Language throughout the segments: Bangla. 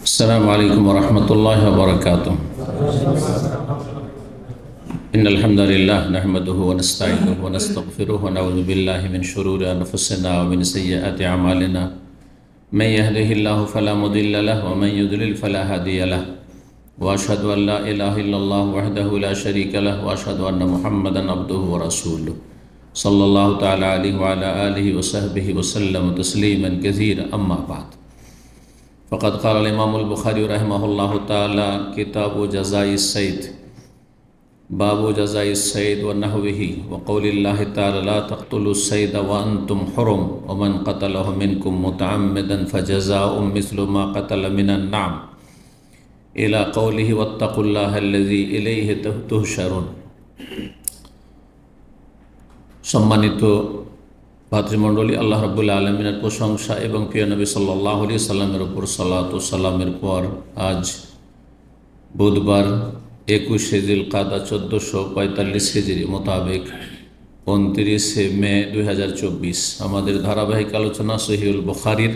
السلام عليكم ورحمة الله وبركاته. إن الحمد لله نحمده ونستعينه ونستغفره ونعوذ بالله من شرور أنفسنا ومن سيئات أعمالنا. من يهده الله فلا مضل له ومن يضلل فلا هادي له. وأشهد أن لا إله إلا الله وحده لا شريك له وأشهد أن محمدا عبده ورسوله صلى الله تعالى عليه وعلى آله وصحبه وسلم تسليما كثيرا. أما بعد، فقد قال الإمام البخاري رحمه الله تعالى: كتاب جزاء الصيد، باب جزاء الصيد ونحوه، وقول الله تعالى: لا تقتلوا الصيد وأنتم حرم ومن قتله منكم متعمدا فجزاء مثل ما قتل من النعم، إلى قوله: واتقوا الله الذي إليه تحشرون। সম্মানিত ভাতৃমণ্ডলী, আল্লাহ রাব্বুল আলামিনের প্রশংসা এবং প্রিয় নবী সাল্লাল্লাহু আলাইহি সাল্লামের উপর সালাত ও সালামের পর আজ বুধবার 21শে জিলকাদা 1445 হিজরি মোতাবেক 29শে মে 2024 আমাদের ধারাবাহিক আলোচনা সহিহুল বুখারীর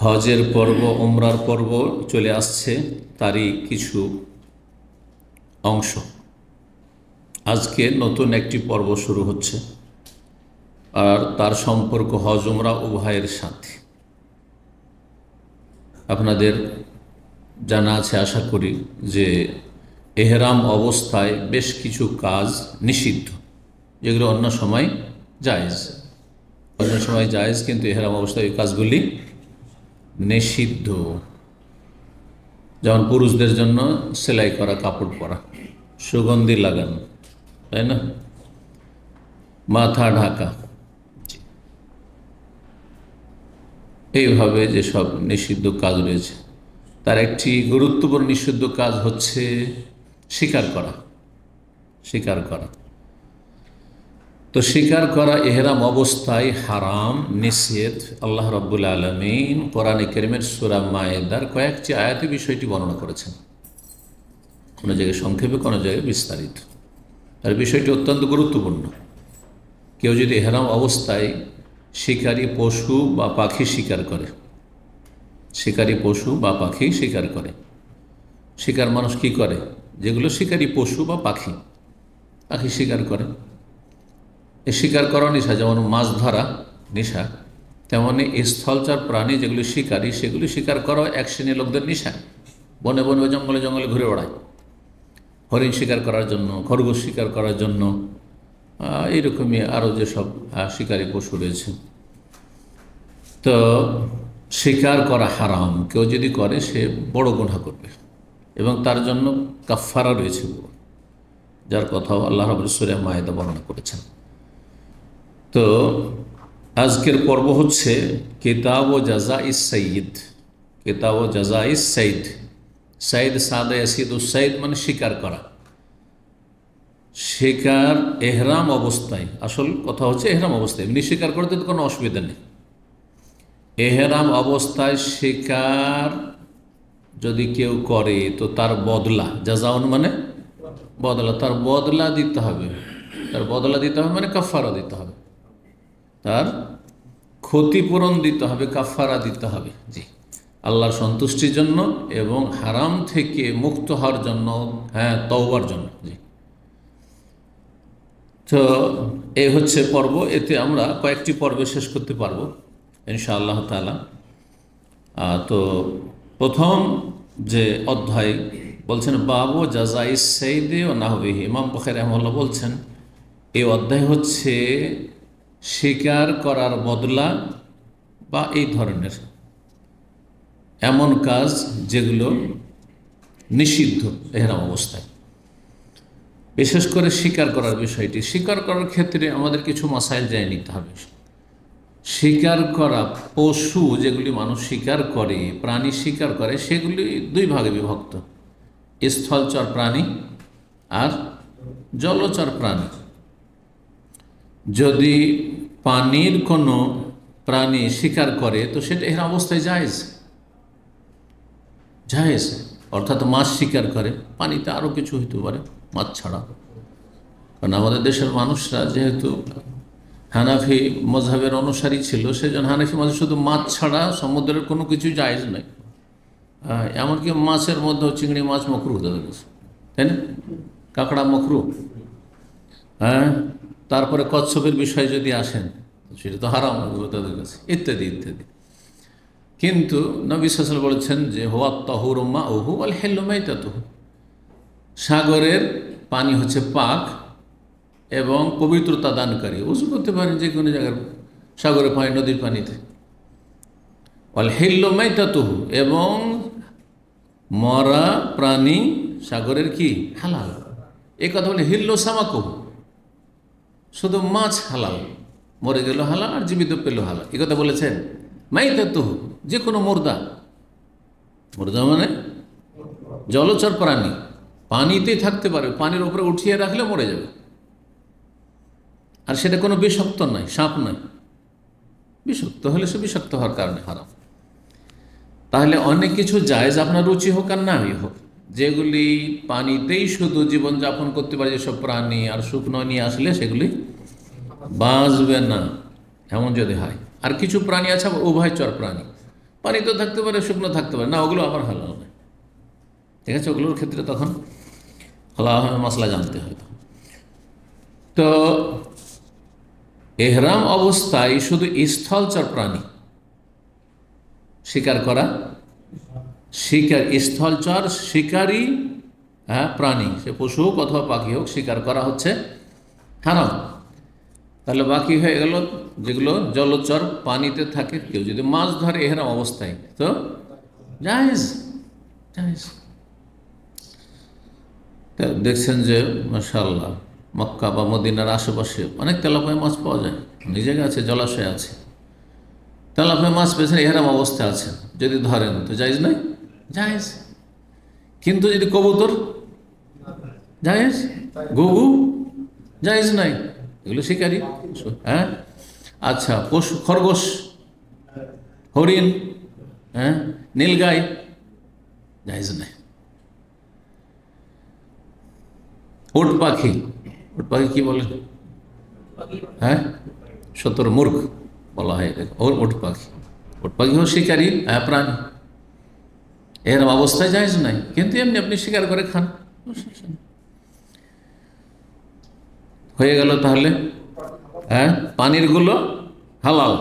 হজের পর্ব, উমরার পর্ব চলে আসছে, তারই কিছু অংশ। আজকে নতুন একটি পর্ব শুরু হচ্ছে, আর তার সম্পর্ক হজ উমরা উভয়ের সাথে। আপনাদের জানা আছে আশা করি যে এহরাম অবস্থায় বেশ কিছু কাজ নিষিদ্ধ, যেগুলো অন্য সময় জায়েজ। অন্য সময় জায়েজ, কিন্তু এহরাম অবস্থায় এই কাজগুলি নিষিদ্ধ। যেমন পুরুষদের জন্য সেলাই করা কাপড় পরা, সুগন্ধি লাগানো, তাই না, মাথা ঢাকা, এইভাবে যেসব নিষিদ্ধ কাজ রয়েছে, তার একটি গুরুত্বপূর্ণ নিষিদ্ধ কাজ হচ্ছে শিকার করা। শিকার করা তো শিকার করা এহরাম অবস্থায় হারাম, নিষেধ। আল্লাহ রাব্বুল আলামিন কোরআনে কারীমের সূরা মায়েদার কয়েকটি আয়াতে বিষয়টি বর্ণনা করেছেন, কোনো জায়গায় সংক্ষেপে, কোনো জায়গায় বিস্তারিত। আর বিষয়টি অত্যন্ত গুরুত্বপূর্ণ। কেউ যদি এহরাম অবস্থায় শিকারী পশু বা পাখি শিকার করে, শিকারী পশু বা পাখি শিকার করে, শিকার মানুষ কি করে? যেগুলো শিকারী পশু বা পাখি শিকার করে, এই শিকার করা নেশা। যেমন মাছ ধরা নেশা, তেমনি স্থলচার প্রাণী যেগুলি শিকারী, সেগুলি শিকার করা এক শ্রেণীর লোকদের নেশা। বনে বনে, জঙ্গলে জঙ্গলে ঘুরে বেড়ায় হরিণ শিকার করার জন্য, খরগোশ শিকার করার জন্য, এইরকমই আরও যেসব শিকারী পশু রয়েছে। তো শিকার করা হারাম। কেউ যদি করে সে বড় গুনাহ করবে, এবং তার জন্য কাফফারা রয়েছে, যার কথাও আল্লাহ রাব্বুল সূরা মায়েদা বর্ণনা করেছেন। তো আজকের পর্ব হচ্ছে কিতাব জাযাইস সাইয়্যিদ। কিতাব জাযাইস সাইয়্যিদ, সাইদ সাদা ইয়াসিদুস সাইদ মানে শিকার করা। শিকার এহরাম অবস্থায়, আসল কথা হচ্ছে এহরাম অবস্থায়, এমনি শিকার করতে তো কোনো অসুবিধা নেই। এহরাম অবস্থায় শিকার যদি কেউ করে তো তার বদলা, জাযাউন মানে বদলা, তার বদলা দিতে হবে। তার বদলা দিতে হবে মানে কাফফারা দিতে হবে, তার ক্ষতিপূরণ দিতে হবে, কাফফারা দিতে হবে। জি, আল্লাহর সন্তুষ্টির জন্য এবং হারাম থেকে মুক্ত হওয়ার জন্য, তওবার জন্য। জি, তো এই হচ্ছে পর্ব। এতে আমরা কয়েকটি পর্বে শেষ করতে পারবো ইনশাআল্লাহ তাআলা। তো প্রথম যে অধ্যায় বলছেন বাবু জাযাইস সাইদি ও নাহবিহি, ইমাম বুখারী রাহিমাহুল্লাহ বলছেন এই অধ্যায় হচ্ছে শিকার করার বদলা বা এই ধরনের এমন কাজ যেগুলো নিষিদ্ধ এহরাম অবস্থায়। বিশেষ করে শিকার করার বিষয়টি, শিকার করার ক্ষেত্রে আমাদের কিছু মাসাইল জেনে নিতে হবে। শিকার করা পশু যেগুলি মানুষ শিকার করে, প্রাণী শিকার করে, সেগুলি দুই ভাগে বিভক্ত: স্থলচর প্রাণী আর জলচর প্রাণী। যদি পানির কোনো প্রাণী শিকার করে তো সেটা এহরাম অবস্থায় জায়েজ, জায়েজ। অর্থাৎ মাছ শিকার করে, পানিতে আরও কিছু হইতে পারে মাছ ছাড়া। কারণ আমাদের দেশের মানুষরা যেহেতু হানাফি মযহাবের অনুসারী ছিল, সেজন্য হানাফি মযহাব শুধু মাছ ছাড়া সমুদ্রের কোনো কিছু জায়েজ নয়, এমনকি মাছের মধ্যেও চিংড়ি মাছ মকরুহ তাদের কাছে, তাই না? কাঁকড়া মকরুহ। হ্যাঁ, তারপরে কচ্ছপের বিষয়ে যদি আসেন সেটা তো হারাম তাদের কাছে, ইত্যাদি ইত্যাদি। কিন্তু নবী সাল্লাল্লাহু আলাইহি ওয়াসাল্লাম বলেছেন যে হুয়া তাহুরু মাউহু ওয়াল হিল্লু মাইতাতুহু, সাগরের পানি হচ্ছে পাক এবং পবিত্রতা দানকারী। উযু করতে পারেন যে কোনো জায়গার সাগরের পানি, নদীর পানিতে। ওয়াল হিল্লু মাইতাতুহু, এবং মরা প্রাণী সাগরের কি হালাল। এই কথা বলে হিল্লু সামাকুহু, শুধু মাছ হালাল, মরে গেল হালাল আর জীবিত পেল হালাল, এই কথা বলেছেন। মাইতাতুহু, যে কোনো মুর্দা, মুর্দা মানে জলচর প্রাণী, পানিতেই থাকতে পারে, পানির উপরে উঠিয়ে রাখলে মরে যাবে, আর সেটা কোনো বিষাক্ত নয়, সাপ নয়। বিষাক্ত হলে সে বিষাক্ত হওয়ার কারণে হারাম। তাহলে অনেক কিছু জায়েজ, আপনার রুচি হোক আর নাই হোক, যেগুলি পানিতেই শুধু জীবনযাপন করতে পারে যেসব প্রাণী, আর শুকনো নিয়ে আসলে সেগুলি বাঁচবে না, এমন যদি হয়। আর কিছু প্রাণী আছে উভয়চর প্রাণী, পানিতেও থাকতে পারে শুকনো থাকতে পারে না, ওগুলো আবার হালাল নয়। ঠিক আছে, ওগুলোর ক্ষেত্রে তখন হালাল মশলা জানতে হয়। তো এহরাম অবস্থায় শুধু স্থলচর প্রাণী শিকার করা, স্থলচর শিকারী, হ্যাঁ, প্রাণী, সে পশু হোক অথবা পাখি হোক, শিকার করা হচ্ছে হারাম। তাহলে বাকি হয়ে গেল যেগুলো জলচর পানিতে থাকে। কেউ যদি মাছ ধরে এহরাম অবস্থায়, তো জায়েজ, জায়েজ। দেখছেন যে মাশাআল্লাহ মক্কা বা মদিনার আশেপাশে অনেক তেলাপিয়া মাছ পাওয়া যায়, অনেক জায়গায় আছে, জলাশয় আছে, তেলাপিয়া মাছ পেয়েছেন এহরাম অবস্থায় আছেন, যদি ধরেন তো জায়েজ নয়? জায়েজ। কিন্তু যদি কবুতর, জায়েজ। ঘুঘু, জায়েজ নাই, এগুলো শিকারি। হ্যাঁ, আচ্ছা, পশু, খরগোশ, হরিণ, হ্যাঁ, নীলগাই, জায়েজ নাই। উট পাখি, উট পাখি কি বলে? হ্যাঁ, শতরমুর্গ বলা হয় উট পাখি। উট পাখি হোক শিকারি প্রাণী, এর অবস্থায় জায়েজ নাই, কিন্তু এমনি আপনি শিকার করে খান, হয়ে গেল। তাহলে হ্যাঁ, পানিরগুলো হালাল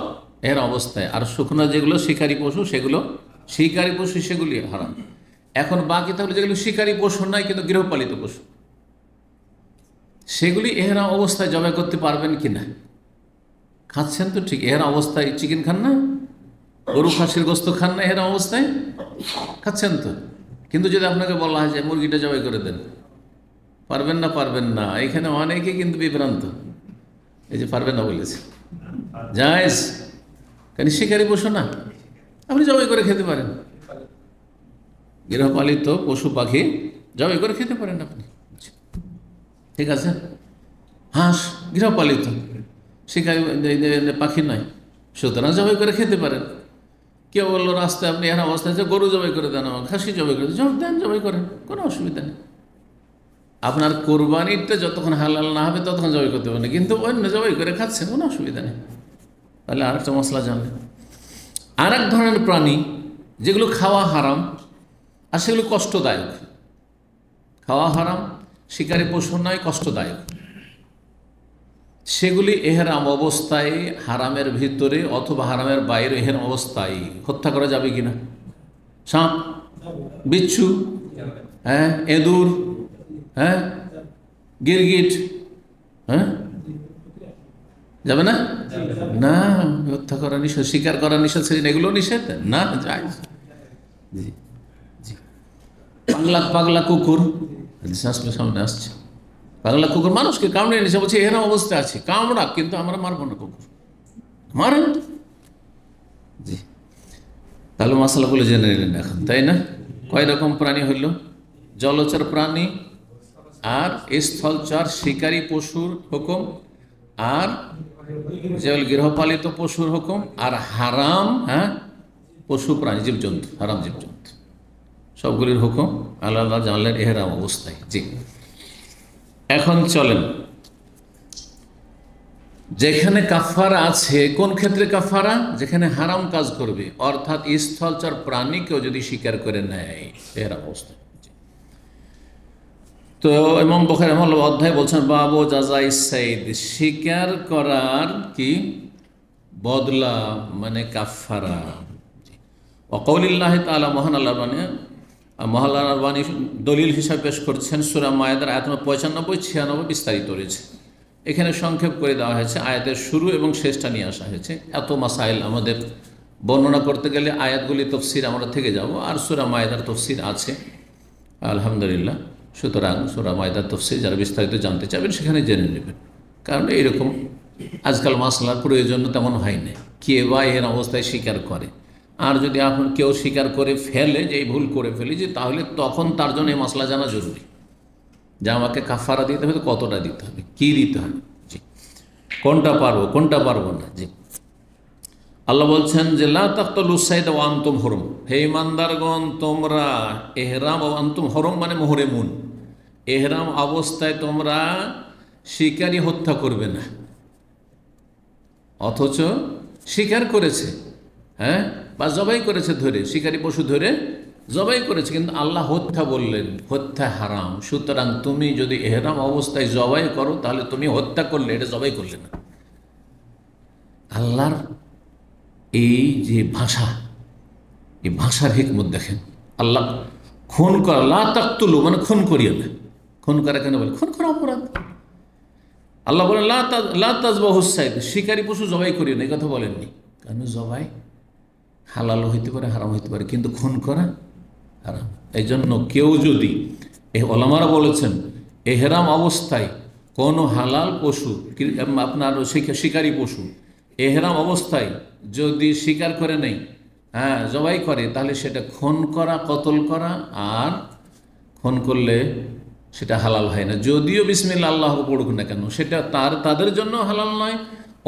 এর অবস্থায়, আর শুকনো যেগুলো শিকারী পশু, সেগুলো শিকারী পশু, সেগুলি হারাম। এখন বাকি তাহলে যেগুলো শিকারী পশু নয় কিন্তু গৃহপালিত পশু, সেগুলি এহরাম অবস্থায় জবাই করতে পারবেন কি না? খাচ্ছেন তো ঠিক, এহরাম অবস্থায় চিকেন খান না, গরু খাসির গোস্ত খান না, এহরাম অবস্থায় খাচ্ছেন তো। কিন্তু যদি আপনাকে বলা হয় যে মুরগিটা জবাই করে দেন, পারবেন না? পারবেন না। এখানে অনেকে কিন্তু বিভ্রান্ত, এই যে পারবেন না বলেছে, জায়েজ, কেন? শিকারী পশু না, আপনি জবাই করে খেতে পারেন, গৃহপালিত পশু পাখি জবাই করে খেতে পারেন আপনি, ঠিক আছে। হাঁস গৃহপালিত, শিকারী পাখি নয়, সুতরাং জবাই করে খেতে পারেন। কেউ বললো রাস্তায় আপনি এর অবস্থায় যে গরু জবাই করে দেন, খাসি জবাই করে দেন, জবাই করেন, কোনো অসুবিধা নেই। আপনার কোরবানিটা যতক্ষণ হালাল না হবে ততক্ষণ জবাই করতে পারেন, কিন্তু অন্য জবাই করে খাচ্ছেন, কোনো অসুবিধা নেই। তাহলে আরেকটা মশলা জানলেন। আর এক ধরনের প্রাণী যেগুলো খাওয়া হারাম আর সেগুলো কষ্টদায়ক, খাওয়া হারাম, শিকারী পশু নয়, কষ্টদায়ক, সেগুলি এহরাম অবস্থায় হারামের ভিতরে অথবা হারামের বাইরে এহরাম অবস্থায় হত্যা করা যাবে কিনা? সাপ, বিচ্ছু, হ্যাঁ, এঁদুর, হ্যাঁ, গিরগিট, হ্যাঁ, যাবে না? না, হত্যা করা নিষেধ, শিকার করা নিষেধ, সেদিন এগুলো নিষেধ না, যায়। জি জি। পাগলা কুকুর সামনে আসছে, পাগলা কুকুর মানুষকে কামড়ে নিছে, বলছে এরকম অবস্থায় আছে, কামড়া, কিন্তু আমরা মারবো না কুকুর, মারেন। জি, তাহলে মশলাগুলো জেনে নিলেন এখন, তাই না? কয় রকম প্রাণী হইল? জলচর প্রাণী আর স্থলচর শিকারী পশুর হুকুম, আর যেগুলো গৃহপালিত পশুর হুকুম, আর হারাম, হ্যাঁ, পশু প্রাণী জীবজন্তু, হারাম জীবজন্তু, সবগুলির হুকুম আল্লাহ আল্লাহ জানলেন এহরাম অবস্থায়। জি, এখন চলেন যেখানে কাফারা আছে, কোন ক্ষেত্রে কাফারা? যেখানে হারাম কাজ করবে, অর্থাৎ স্থলচর প্রাণীকেও যদি স্বীকার করে নেয় এর অবস্থা। তো ইমাম বুখারী রাহিমাহুল্লাহ অধ্যায় বলছেন বাবু জাযাই সাইদ, স্বীকার করার কি বদলা মানে কাফারা। ওয়াকাউলিল্লাহি তাআলা, মহান আল্লাহর বাণী, মহান আল্লাহর বাণী দলিল হিসাবে পেশ করছেন সূরা মায়েদার আয়াত নম্বর 95, 96 বিস্তারিত রয়েছে। এখানে সংক্ষেপ করে দেওয়া হয়েছে, আয়াতের শুরু এবং শেষটা নিয়ে আসা হয়েছে। এত মাসাইল আমাদের বর্ণনা করতে গেলে আয়াতগুলি তফসির আমরা থেকে যাব, আর সূরা মায়েদার তফসির আছে আলহামদুলিল্লাহ। সুতরাং সূরা মায়েদার তফসির যারা বিস্তারিত জানতে চাইবেন সেখানে জেনে নেবেন, কারণ এইরকম আজকাল মাসলার প্রয়োজন তেমন হয় না। কে বা এর অবস্থায় স্বীকার করে, আর যদি আপনার কেউ স্বীকার করে ফেলে যে এই ভুল করে ফেলেছি, তাহলে তখন তার জন্য এই মশলা জানা জরুরি যে আমাকে কাফারা দিতে হবে, কতটা দিতে হবে, কি দিতে হবে, জি, কোনটা পারবো কোনটা পারবো না। জি, আল্লাহ বলছেন যে লা তাকতুলুস সাইদা ওয়া আনতুম হুরুম, হে ইমানদারগণ তোমরা ইহরাম ও আনতুম হুরুম মানে মুহরিমুন, ইহরাম অবস্থায় তোমরা শিকারী হত্যা করবে না। অথচ শিকার করেছে, হ্যাঁ, বা জবাই করেছে, ধরে শিকারী পশু ধরে জবাই করেছে, কিন্তু আল্লাহ হত্যা বললেন, হত্যা হারাম। সুতরাং তুমি যদি এহরাম অবস্থায় জবাই করো তাহলে তুমি হত্যা করলে, এটা জবাই করলে না। আল্লাহর এই যে ভাষা, এই ভাষার হিকমত দেখেন। আল্লাহ খুন করা, লা তাকতুলু মানে খুন করিও না। খুন করা কেন বলে? খুন করা অপরাধ। আল্লাহ বলেন লা তাযবাহুস সাইদ, শিকারী পশু জবাই করিও না, এই কথা বলেননি। কারণ জবাই হালাল হইতে পারে, হারাম হইতে পারে, কিন্তু খুন করা হারাম। এই জন্য কেউ যদি, এই ওলামারা বলেছেন, এহরাম অবস্থায় কোনো হালাল পশু, আপনার শিকারী পশু এহরাম অবস্থায় যদি শিকার করে নেই, হ্যাঁ, জবাই করে, তাহলে সেটা খুন করা, কতল করা, আর খুন করলে সেটা হালাল হয় না। যদিও বিসমিল্লাহ আল্লাহ পড়ুক না কেন, সেটা তাদের জন্য হালাল নয়,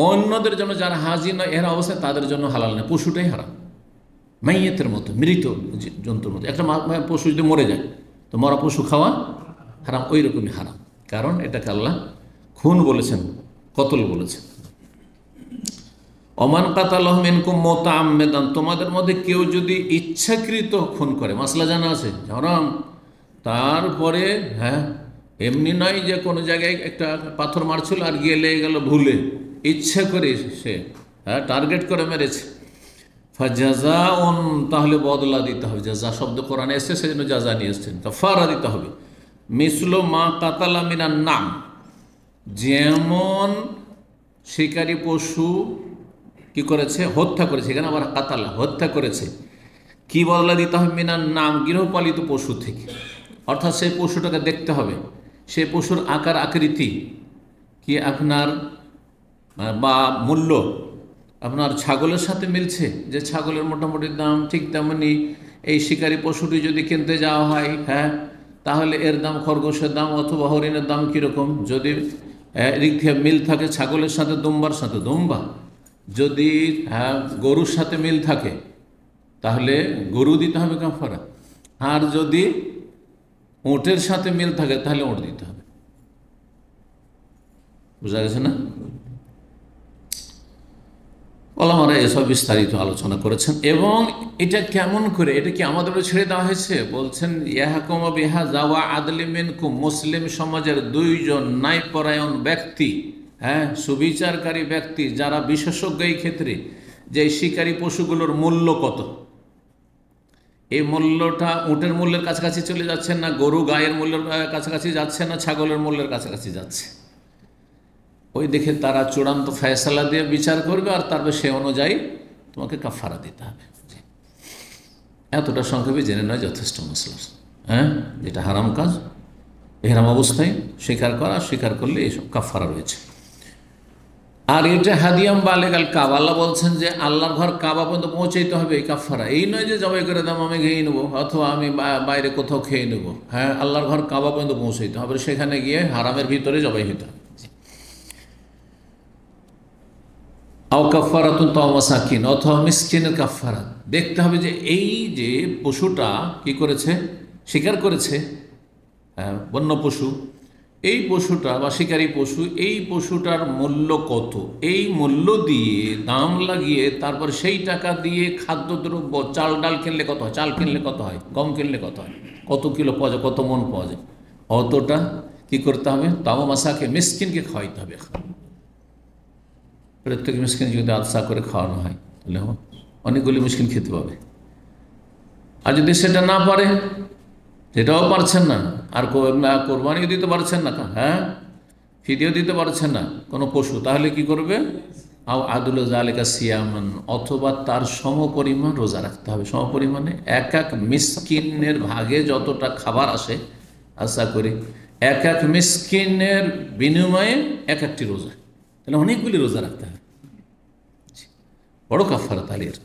অন্যদের জন্য যারা হাজি নয় এহরাম অবস্থায় তাদের জন্য হালাল নয়। পশুটাই হারাম, মাইয়েতের মতো, মৃত জন্তুর মতো। একটা পশু যদি মরে যায় তো মরা পশু খাওয়া হারাম, ওই রকমই হারাম। কারণ এটাকে আল্লাহ খুন বলেছেন, কতল বলেছেন। ওমান কাতালাহু মিনকুম মুতাআম্মিদান, তোমাদের মধ্যে কেউ যদি ইচ্ছাকৃত খুন করে, মাসলা জানা আছে হারাম। তারপরে হ্যাঁ, এমনি নয় যে কোনো জায়গায় একটা পাথর মারছিল আর গিয়ে লেগে গেল ভুলে, ইচ্ছা করে সে, হ্যাঁ, টার্গেট করে মেরেছে, ফাজাজাউন, তাহলে বদলা দিতে হবে। জাযা শব্দ কোরআনে এসেছে, সেজন্য জাযা নিয়ে এসেছেন, কাফারা দিতে হবে। মিসলু মা কাতালা মিনান নাম, যেমন শিকারী পশু কি করেছে, হত্যা করেছে, এখানে আবার কাতালা হত্যা করেছে, কি বদলা দিতে হবে? মিনান নাম, গৃহপালিত পশু থেকে। অর্থাৎ সেই পশুটাকে দেখতে হবে, সেই পশুর আকার আকৃতি কি আপনার বা মূল্য আপনার ছাগলের সাথে মিলছে, যে ছাগলের মোটামুটি দাম, ঠিক তেমনি এই শিকারী পশুটি যদি কিনতে যাওয়া হয়, হ্যাঁ, তাহলে এর দাম খরগোশের দাম অথবা হরিণের দাম কীরকম। যদি এদিক থেকে মিল থাকে ছাগলের সাথে দুম্বার সাথে দুম্বা, যদি হ্যাঁ গরুর সাথে মিল থাকে তাহলে গরু দিতে হবে কাফারা, আর যদি উটের সাথে মিল থাকে তাহলে উট দিতে হবে। বুঝা গেছে না? ওলামারা এসব বিস্তারিত আলোচনা করেছেন। এবং এটা কেমন করে, এটা কি আমাদের ছেড়ে দেওয়া হয়েছে? বলছেন ইয়াহকুম বিহা যাওয়া আদলি মিনকুম, মুসলিম সমাজের দুইজন ন্যায়পরায়ণ ব্যক্তি, হ্যাঁ, সুবিচারকারী ব্যক্তি, যারা বিশেষজ্ঞ এই ক্ষেত্রে, যে শিকারী পশুগুলোর মূল্য কত, এই মূল্যটা উটের মূল্যের কাছাকাছি চলে যাচ্ছে না, গরু গায়ের মূল্যের কাছাকাছি যাচ্ছে না, ছাগলের মূল্যের কাছাকাছি যাচ্ছে, ওই দেখে তারা চূড়ান্ত ফয়সালা দিয়ে বিচার করবে, আর তারপর সে অনুযায়ী তোমাকে কাফারা দিতে হবে। এতটা সংক্ষেপে জেনে নয় যথেষ্ট মশলা, হ্যাঁ, যেটা হারাম কাজ এহরাম অবস্থায় স্বীকার করা, স্বীকার করলে এইসব কাফারা রয়েছে। আর এটা হাদিয়াম বালেগাল কাবা, আল্লাহ বলছেন যে আল্লাহর ঘর কাবা পর্যন্ত পৌঁছাইতে হবে এই কাফারা। এই নয় যে জবাই করে দাম আমি খেয়ে নেবো, অথবা আমি বাইরে কোথাও খেয়ে নেবো, হ্যাঁ, আল্লাহর ঘর কাবা পর্যন্ত পৌঁছাইতে হবে, সেখানে গিয়ে হারামের ভিতরে জবাই হইতে হবে। আও কাফারাতুন তাও মাসাকিন, অথবা মিসকিনের কাফারা। দেখতে হবে যে এই যে পশুটা কি করেছে, শিকার করেছে, বন্য পশু, এই পশুটা বা শিকারী পশু, এই পশুটার মূল্য কত, এই মূল্য দিয়ে দাম লাগিয়ে তারপর সেই টাকা দিয়ে খাদ্যদ্রব্য, চাল ডাল কিনলে কত হয়, চাল কিনলে কত হয়, গম কিনলে কত হয়, কত কিলো পাওয়া যায়, কত মন পাওয়া যায়, অতটা কি করতে হবে, তাও মাসাকে মিসকিনকে খাওয়াইতে হবে। প্রত্যেক মিসকিন যদি আদসা করে খাওয়ানো হয় তাহলে অনেকগুলি মিসকিন খেতে পাবে। আর যদি সেটা না পারে, সেটাও পারছেন না, আর কোরবানিও দিতে পারছেন না, হ্যাঁ ফিদিও দিতে পারছেন না কোনো পশু, তাহলে কি করবে, আদুল জালেকা সিয়ামান, অথবা তার সমপরিমাণ রোজা রাখতে হবে। সমপরিমাণে এক এক মিসকিনের ভাগে যতটা খাবার আসে আশা করি এক এক মিসকিনের বিনিময়ে এক একটি রোজা, তাহলে অনেকগুলি রোজা রাখতে হবে। বড় কাফারা তালির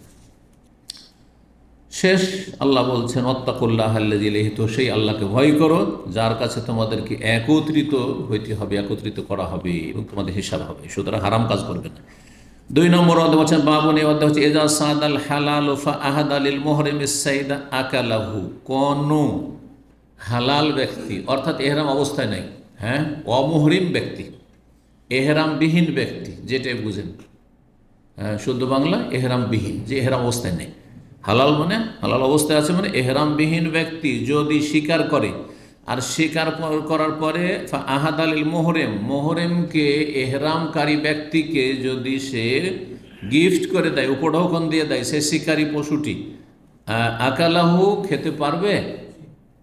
শেষ। আল্লাহ বলছেন ওয়াত্তাকুল্লাহ আল্লাযী ইলাইহি, তো সেই আল্লাহকে ভয় করো যার কাছে তোমাদেরকে একত্রিত হইতে হবে, একত্রিত করা হবে এবং তোমাদের হিসাব হবে, সুতরাং হারাম কাজ করবে না। 2 নম্বর অধ্যায় বলছেন বাবুন, এই অধ্যায় হচ্ছে ইজা সাদাল হালাল ফা আহাদা লিল মুহরিমিস সাইদা আকালাহু, কোন হালাল ব্যক্তি অর্থাৎ এহরাম অবস্থায় নাই, হ্যাঁ অমুহরিম ব্যক্তি, এহরামবিহীন ব্যক্তি, যেটাই বুঝেন, হ্যাঁ শুদ্ধ বাংলা এহরামবিহীন, যে এহরাম অবস্থায় নেই। হালাল মানে হালাল অবস্থায় আছে মানে এহরামবিহীন ব্যক্তি যদি স্বীকার করে, আর স্বীকার করার পরে আহাদ আলিল মোহরেম, মোহরেমকে এহরামকারী ব্যক্তিকে যদি সে গিফট করে দেয়, উপঢৌকন দিয়ে দেয়, সে শিকারী পশুটি আকালাহু খেতে পারবে,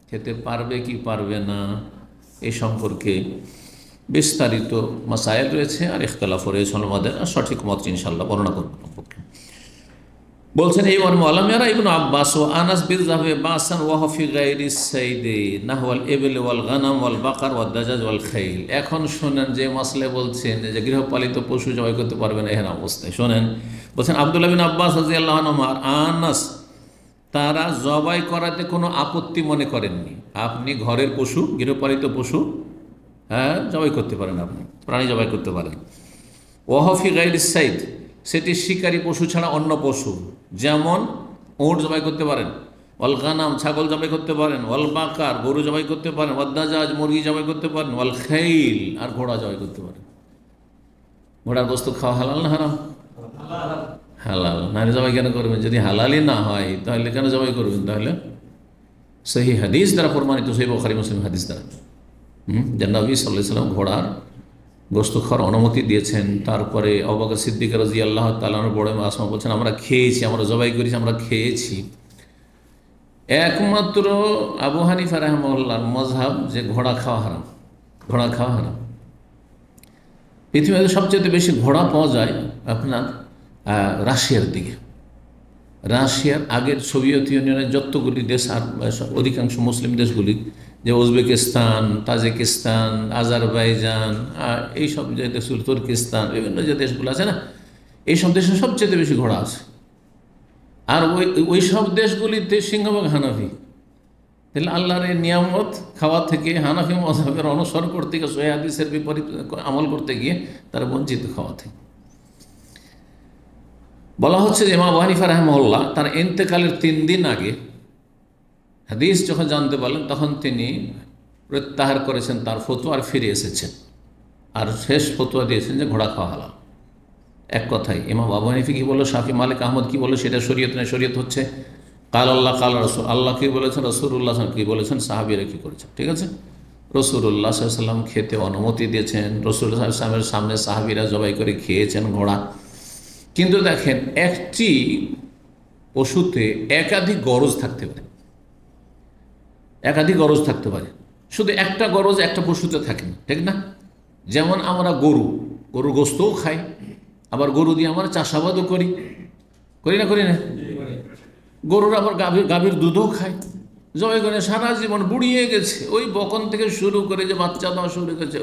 খেতে পারবে কি পারবে না, এই সম্পর্কে বিস্তারিত মাসাইল রয়েছে আর ইখতিলাফ রয়েছে আমাদের, সঠিক মত ইনশাআল্লাহ বর্ণনা করব। বলছেন এই মর্মে আলামিয়ারা ইবনে আব্বাস ও আনাস বিন যাবে বাসান ওয়া ফি গায়রি সাইদি নাহওয়াল ইবল ওয়াল গানাম ওয়াল বাকার ওয়াদ দাজাজ ওয়াল খাইল। এখন শুনেন যে মাসলে বলছেন যে গৃহপালিত পশু জবাই করতে পারবেন এহরাম অবস্থায়। শুনেন, বলছেন আব্দুল্লাহ বিন আব্বাস রাদিয়াল্লাহু আনহু আর আনাস তারা জবাই করাতে কোনো আপত্তি মনে করেননি। আপনি ঘরের পশু, গৃহপালিত পশু, হ্যাঁ জবাই করতে পারেন, আপনি প্রাণী জবাই করতে পারেন। ওয়া ফি গায়রি সাইদ, সেটি শিকারী পশু ছাড়া অন্য পশু, যেমন উট জবাই করতে পারেন, ওয়াল গানাম ছাগল জবাই করতে পারেন, ওয়াল বাকার গরু জবাই করতে পারেন, ওয়াদ দাজাজ মুরগি জবাই করতে পারেন, ওয়াল খাইল আর ঘোড়া জবাই করতে পারেন। ঘোড়ার বস্তু খাওয়া হালাল না হারাম? হালাল। নাহলে জবাই কেন করবেন? যদি হালালই না হয় তাহলে কেন জবাই করবেন? তাহলে সহি হাদিস দ্বারা প্রমাণিত, সহি বুখারী মুসলিম হাদিস দ্বারা যে নবী সাল্লাল্লাহু আলাইহি ওয়াসাল্লাম ঘোড়ার গোস্ত খাওয়ার অনুমতি দিয়েছেন। তারপরে আবু বকর সিদ্দিক রাদিয়াল্লাহু তাআলা আনহু বড় আসমা বলছেন আমরা খেয়েছি, আমরা জবাই করেছি, আমরা খেয়েছি। একমাত্র আবু হানিফা রাহিমাহুল্লাহর মযহাব যে ঘোড়া খাওয়া হারাম, ঘোড়া খাওয়া হারাম। পৃথিবীতে সবচেয়ে বেশি ঘোড়া পাওয়া যায় আপনার রাশিয়ার দিকে। রাশিয়ার আগের সোভিয়েত ইউনিয়নের যতগুলি দেশ আর অধিকাংশ মুসলিম দেশগুলি, যে উজবেকিস্তান, তাজিকিস্তান, আজারবাইজান, এইসব যে দেশগুলো, তুর্কিস্তান, বিভিন্ন যে দেশগুলো আছে না, এইসব দেশে সবচেয়ে বেশি ঘোড়া আছে। আর ওই সব দেশগুলিতে সিংহভাগ হানাফি। তাহলে আল্লাহর এই নিয়ামত খাওয়া থেকে হানাফি মযহাবের অনুসরণ করতে গিয়ে, সহিহ হাদিসের বিপরীত আমল করতে গিয়ে তারা বঞ্চিত খাওয়া থেকে। বলা হচ্ছে যে ইমাম আবু হানিফা রাহিমাহুল্লাহ তার ইন্তেকালের 3 দিন আগে হাদিস যখন জানতে পারলেন তখন তিনি প্রত্যাহার করেছেন তার ফতোয়া আর ফিরে এসেছেন, আর শেষ ফতোয়া দিয়েছেন যে ঘোড়া খাওয়া হালাল। এক কথায় ইমাম আবু হানিফা কি বললো, শাফি মালিক আহমদ কি বললো, সেটা শরীয়ত নয়। শরীয়ত হচ্ছে কাল আল্লাহ কাল রসুল, আল্লাহ কী বলেছেন, রাসূলুল্লাহ কী বলেছেন, সাহাবীরা কী করেছেন। ঠিক আছে, রাসূলুল্লাহ সাল্লাল্লাহু আলাইহি ওয়াসাল্লাম খেতে অনুমতি দিয়েছেন, রাসূলুল্লাহ সাল্লাল্লাহু আলাইহি ওয়াসাল্লামের সামনে সাহাবীরা জবাই করে খেয়েছেন ঘোড়া। কিন্তু দেখেন, একটি পশুতে একাধিক গরজ থাকতে পারে, একাধিক গরজ থাকতে পারে, শুধু একটা গরজ একটা পশুতে থাকে না, ঠিক না? যেমন আমরা গরুর গোস্তও খাই, আবার গরু দিয়ে আমরা চাষাবাদও করি না, করি না? গরুর আবার গাভীর দুধও খায়, জবাই করে সারা জীবন বুড়িয়ে গেছে, ওই বকন থেকে শুরু করে যে বাচ্চা দেওয়া শুরু করেছে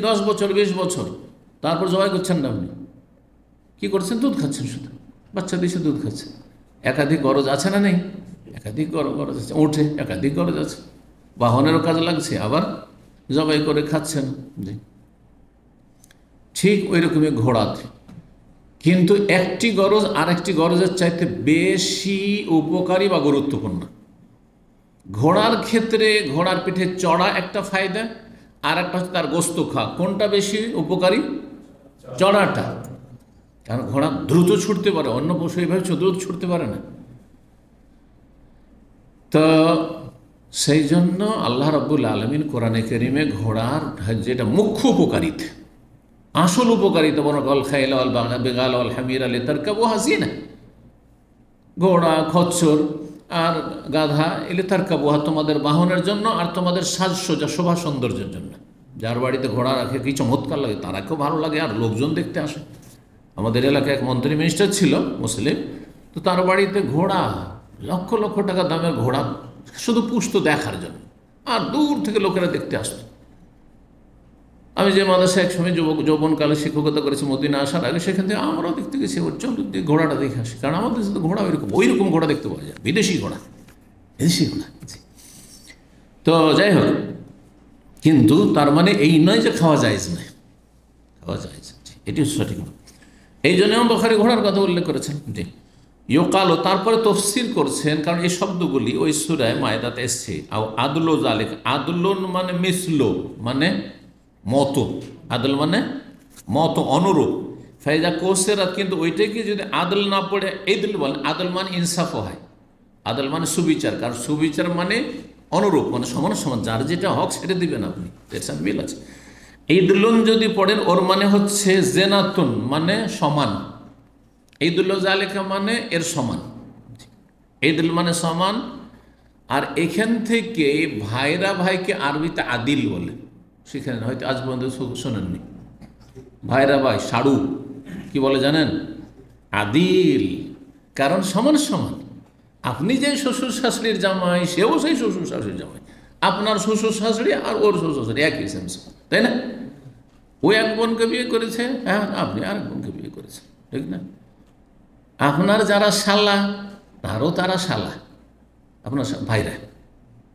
10 বছর 20 বছর, তারপর জবাই করছেন না, আপনি কী করছেন? দুধ খাচ্ছেন, শুধু বাচ্চা দিয়েছে দুধ খাচ্ছে। একাধিক গরজ আছে না নেই? একাধিক গরজ আছে। ওঠে একাধিক গরজ আছে, বাহনেরও কাজ লাগছে, আবার জবাই করে খাচ্ছেন। জি, ঠিক ওই রকমই ঘোড়াতে, কিন্তু একটি গরজ আরেকটি গরজের চাইতে বেশি উপকারী বা গুরুত্বপূর্ণ। ঘোড়ার ক্ষেত্রে ঘোড়ার পিঠে চড়া একটা ফায়দা, আর একটা হচ্ছে তার গোস্ত খাওয়া। কোনটা বেশি উপকারী? চড়াটা, কারণ ঘোড়া দ্রুত ছুটতে পারে, অন্য পশু এইভাবে দ্রুত ছুটতে পারে না। তো সেই জন্য আল্লাহ রাব্বুল আলামিন কোরআনে কারীমে ঘোড়ার যেটা মুখ্য উপকারিতা, আসল উপকারিতা, বরং আল খাইলা আল বিগাল আল হামিরা লিতারকাবুহা জিনা, ঘোড়া, খচ্চর আর গাধা লিতারকাবুহা তোমাদের বাহনের জন্য আর তোমাদের সাজসজ্জা, শোভা সৌন্দর্যের জন্য। যার বাড়িতে ঘোড়া রাখে কি চমৎকার লাগে, তারাকেও ভালো লাগে আর লোকজন দেখতে আসে। আমাদের এলাকায় এক মন্ত্রী মিনিস্টার ছিল মুসলিম, তো তার বাড়িতে ঘোড়া, লক্ষ লক্ষ টাকা দামের ঘোড়া, শুধু পুষতো দেখার জন্য, আর দূর থেকে লোকেরা দেখতে আসতো। আমি যে মাদ্রাসায় একসময় যৌবনকালে শিক্ষকতা করেছি মদিনা আসার আগে, সেখান থেকে আমরাও দেখতে গেছি, ওর চল ঘোড়াটা দেখে আসি, কারণ আমাদের সাথে ঘোড়া ওইরকম ঘোড়া দেখতে পাওয়া যায়, বিদেশি ঘোড়া। তো যাই হোক, কিন্তু তার মানে এই নয় যে খাওয়া জায়েজ নয়, খাওয়া জায়েজ, এটি সঠিক নয়। এই জন্য ইমাম বুখারী ঘোড়ার কথা উল্লেখ করেছেন। জি, ইউকালো, তারপরে তফসির করছেন, কারণ এই শব্দগুলি ওই সূরায়ে মায়েদাতে এসছে। আদলো জালেক, আদলুন মানে মিসলো, মানে মতো, আদল মানে মতো, অনুরূপ। ফাইজা কোসেরাত, কিন্তু ওইটাকে যদি আদল না পড়ে ঈদল বলেন, আদল মানে ইনসাফ হয়, আদল মানে সুবিচার, কারণ সুবিচার মানে অনুরূপ, মানে সমান সমান, যার যেটা হক সেটা দিবেন আপনি, এর সাথে মিল আছে। ঈদুল্লুন যদি পড়েন, ওর মানে হচ্ছে জেনাতুন, মানে সমান। ঈদুল্লাহ জালেকা মানে এর সমান, ঈদুল মানে সমান। আর এখান থেকে ভাইরা ভাইকে আরবিতে আদিল বলে, সেখানে হয়তো আজ পর্যন্ত শোনেননি। ভাইরা ভাই, সাড়ু কি বলে জানেন? আদিল, কারণ সমান সমান। আপনি যে শ্বশুর শাশুড়ির জামাই, সেও সেই শ্বশুর শাশুড়ির জামাই, আপনার শ্বশুর শাশুড়ি আর ওর শ্বশুর শাশুড়ি একই সেম, তাই না? ও এক বোনকে বিয়ে করেছে, হ্যাঁ, আপনি আর এক বোনকে বিয়ে করেছেন, ঠিক না? আপনার যারা শালা, তারও তারা শালা, আপনার ভাইরা,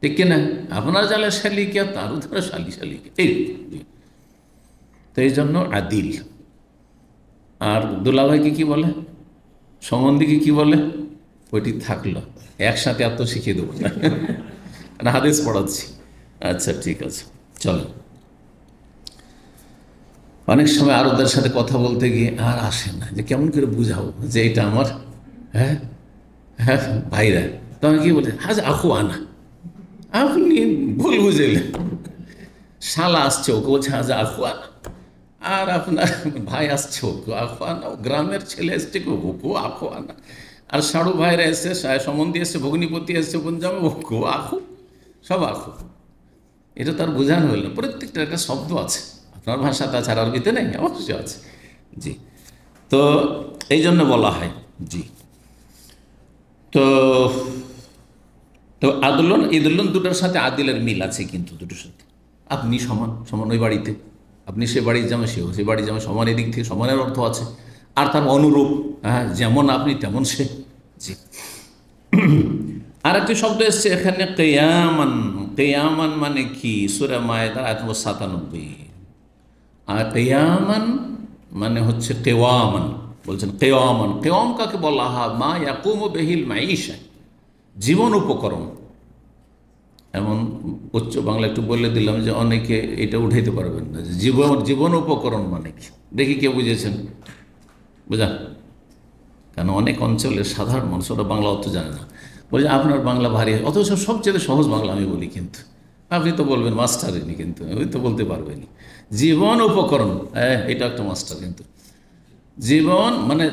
ঠিক কিনা? আপনার যারা শালিকা, তারও তারা শালিকা, এই। তো এই জন্য আদিল। আর দুলাভাইকে কি বলে, সম্বন্ধীকে কি বলে, ওইটি থাকলো, একসাথে এত শিখিয়ে দেবো না, হাদিস পড়াচ্ছি। আচ্ছা, ঠিক আছে, চলো। অনেক সময় আরবদের সাথে কথা বলতে গিয়ে আর আসে না, যে কেমন করে বুঝাবো যে এটা আমার, হ্যাঁ হ্যাঁ ভাইরা। তো আমি কি বলি, হাজ আখু আনা, আপনি ভুল বুঝলেন, শালা আসছে ওকে বলছে হাজ আখু আনা, আর আপনার ভাই আসছে ওকে আখু আনা, গ্রামের ছেলে এসছে ওকে আখু আনা, আর সাড়ু ভাইরা এসছে, সম্বন্ধী এসছে, ভগ্নিপতি এসছে, বোন জামে ওকে আখু, সব আখু। এটা তার বোঝানো হইল না, প্রত্যেকটা একটা শব্দ আছে, আপনার ভাষাতে আছে, আর আরবিতে নেই, অবশ্যই আছে। জি, তো এই জন্য বলা হয়। জি, তো তো আদলন ঈদুল্লন দুটোর সাথে আদিলের মিল আছে, কিন্তু দুটোর সাথে আপনি সমান সমান, ওই বাড়িতে আপনি সে বাড়ির জামা, সেও সে বাড়ির জামা, সমান, এদিক থেকে সমানের অর্থ আছে। আর তার অনুরূপ, হ্যাঁ, যেমন আপনি তেমন সে। জি, আর একটি শব্দ এসছে এখানে, কেয়ামান। কেয়ামান মানে কি? সূরা মায়েদার আয়াত নম্বর 97। আর কেয়ামান মানে হচ্ছে কেওয়ামান, বলছেন কেওয়ামান। কেওয়াম কাকে বলা হয়? মা ইয়াকুমু বিহিল মাঈশা, জীবন উপকরণ। এমন উচ্চ বাংলা একটু বলে দিলাম যে অনেকে এটা উঠাইতে পারবেন না, যে জীবন উপকরণ মানে কি। দেখি কে বুঝেছেন, বুঝা? কেন অনেক অঞ্চলের সাধারণ মানুষ ওরা বাংলা অত জানে না, বলছে আপনার বাংলা ভারী, অথচ সবচেয়ে সহজ বাংলা আমি বলি, কিন্তু আপনি তো বলবেন মাস্টারেনি, কিন্তু ওই তো বলতে পারবেনি। জীবন উপকরণ, হ্যাঁ, এটা একটা মাস্টার। কিন্তু জীবন মানে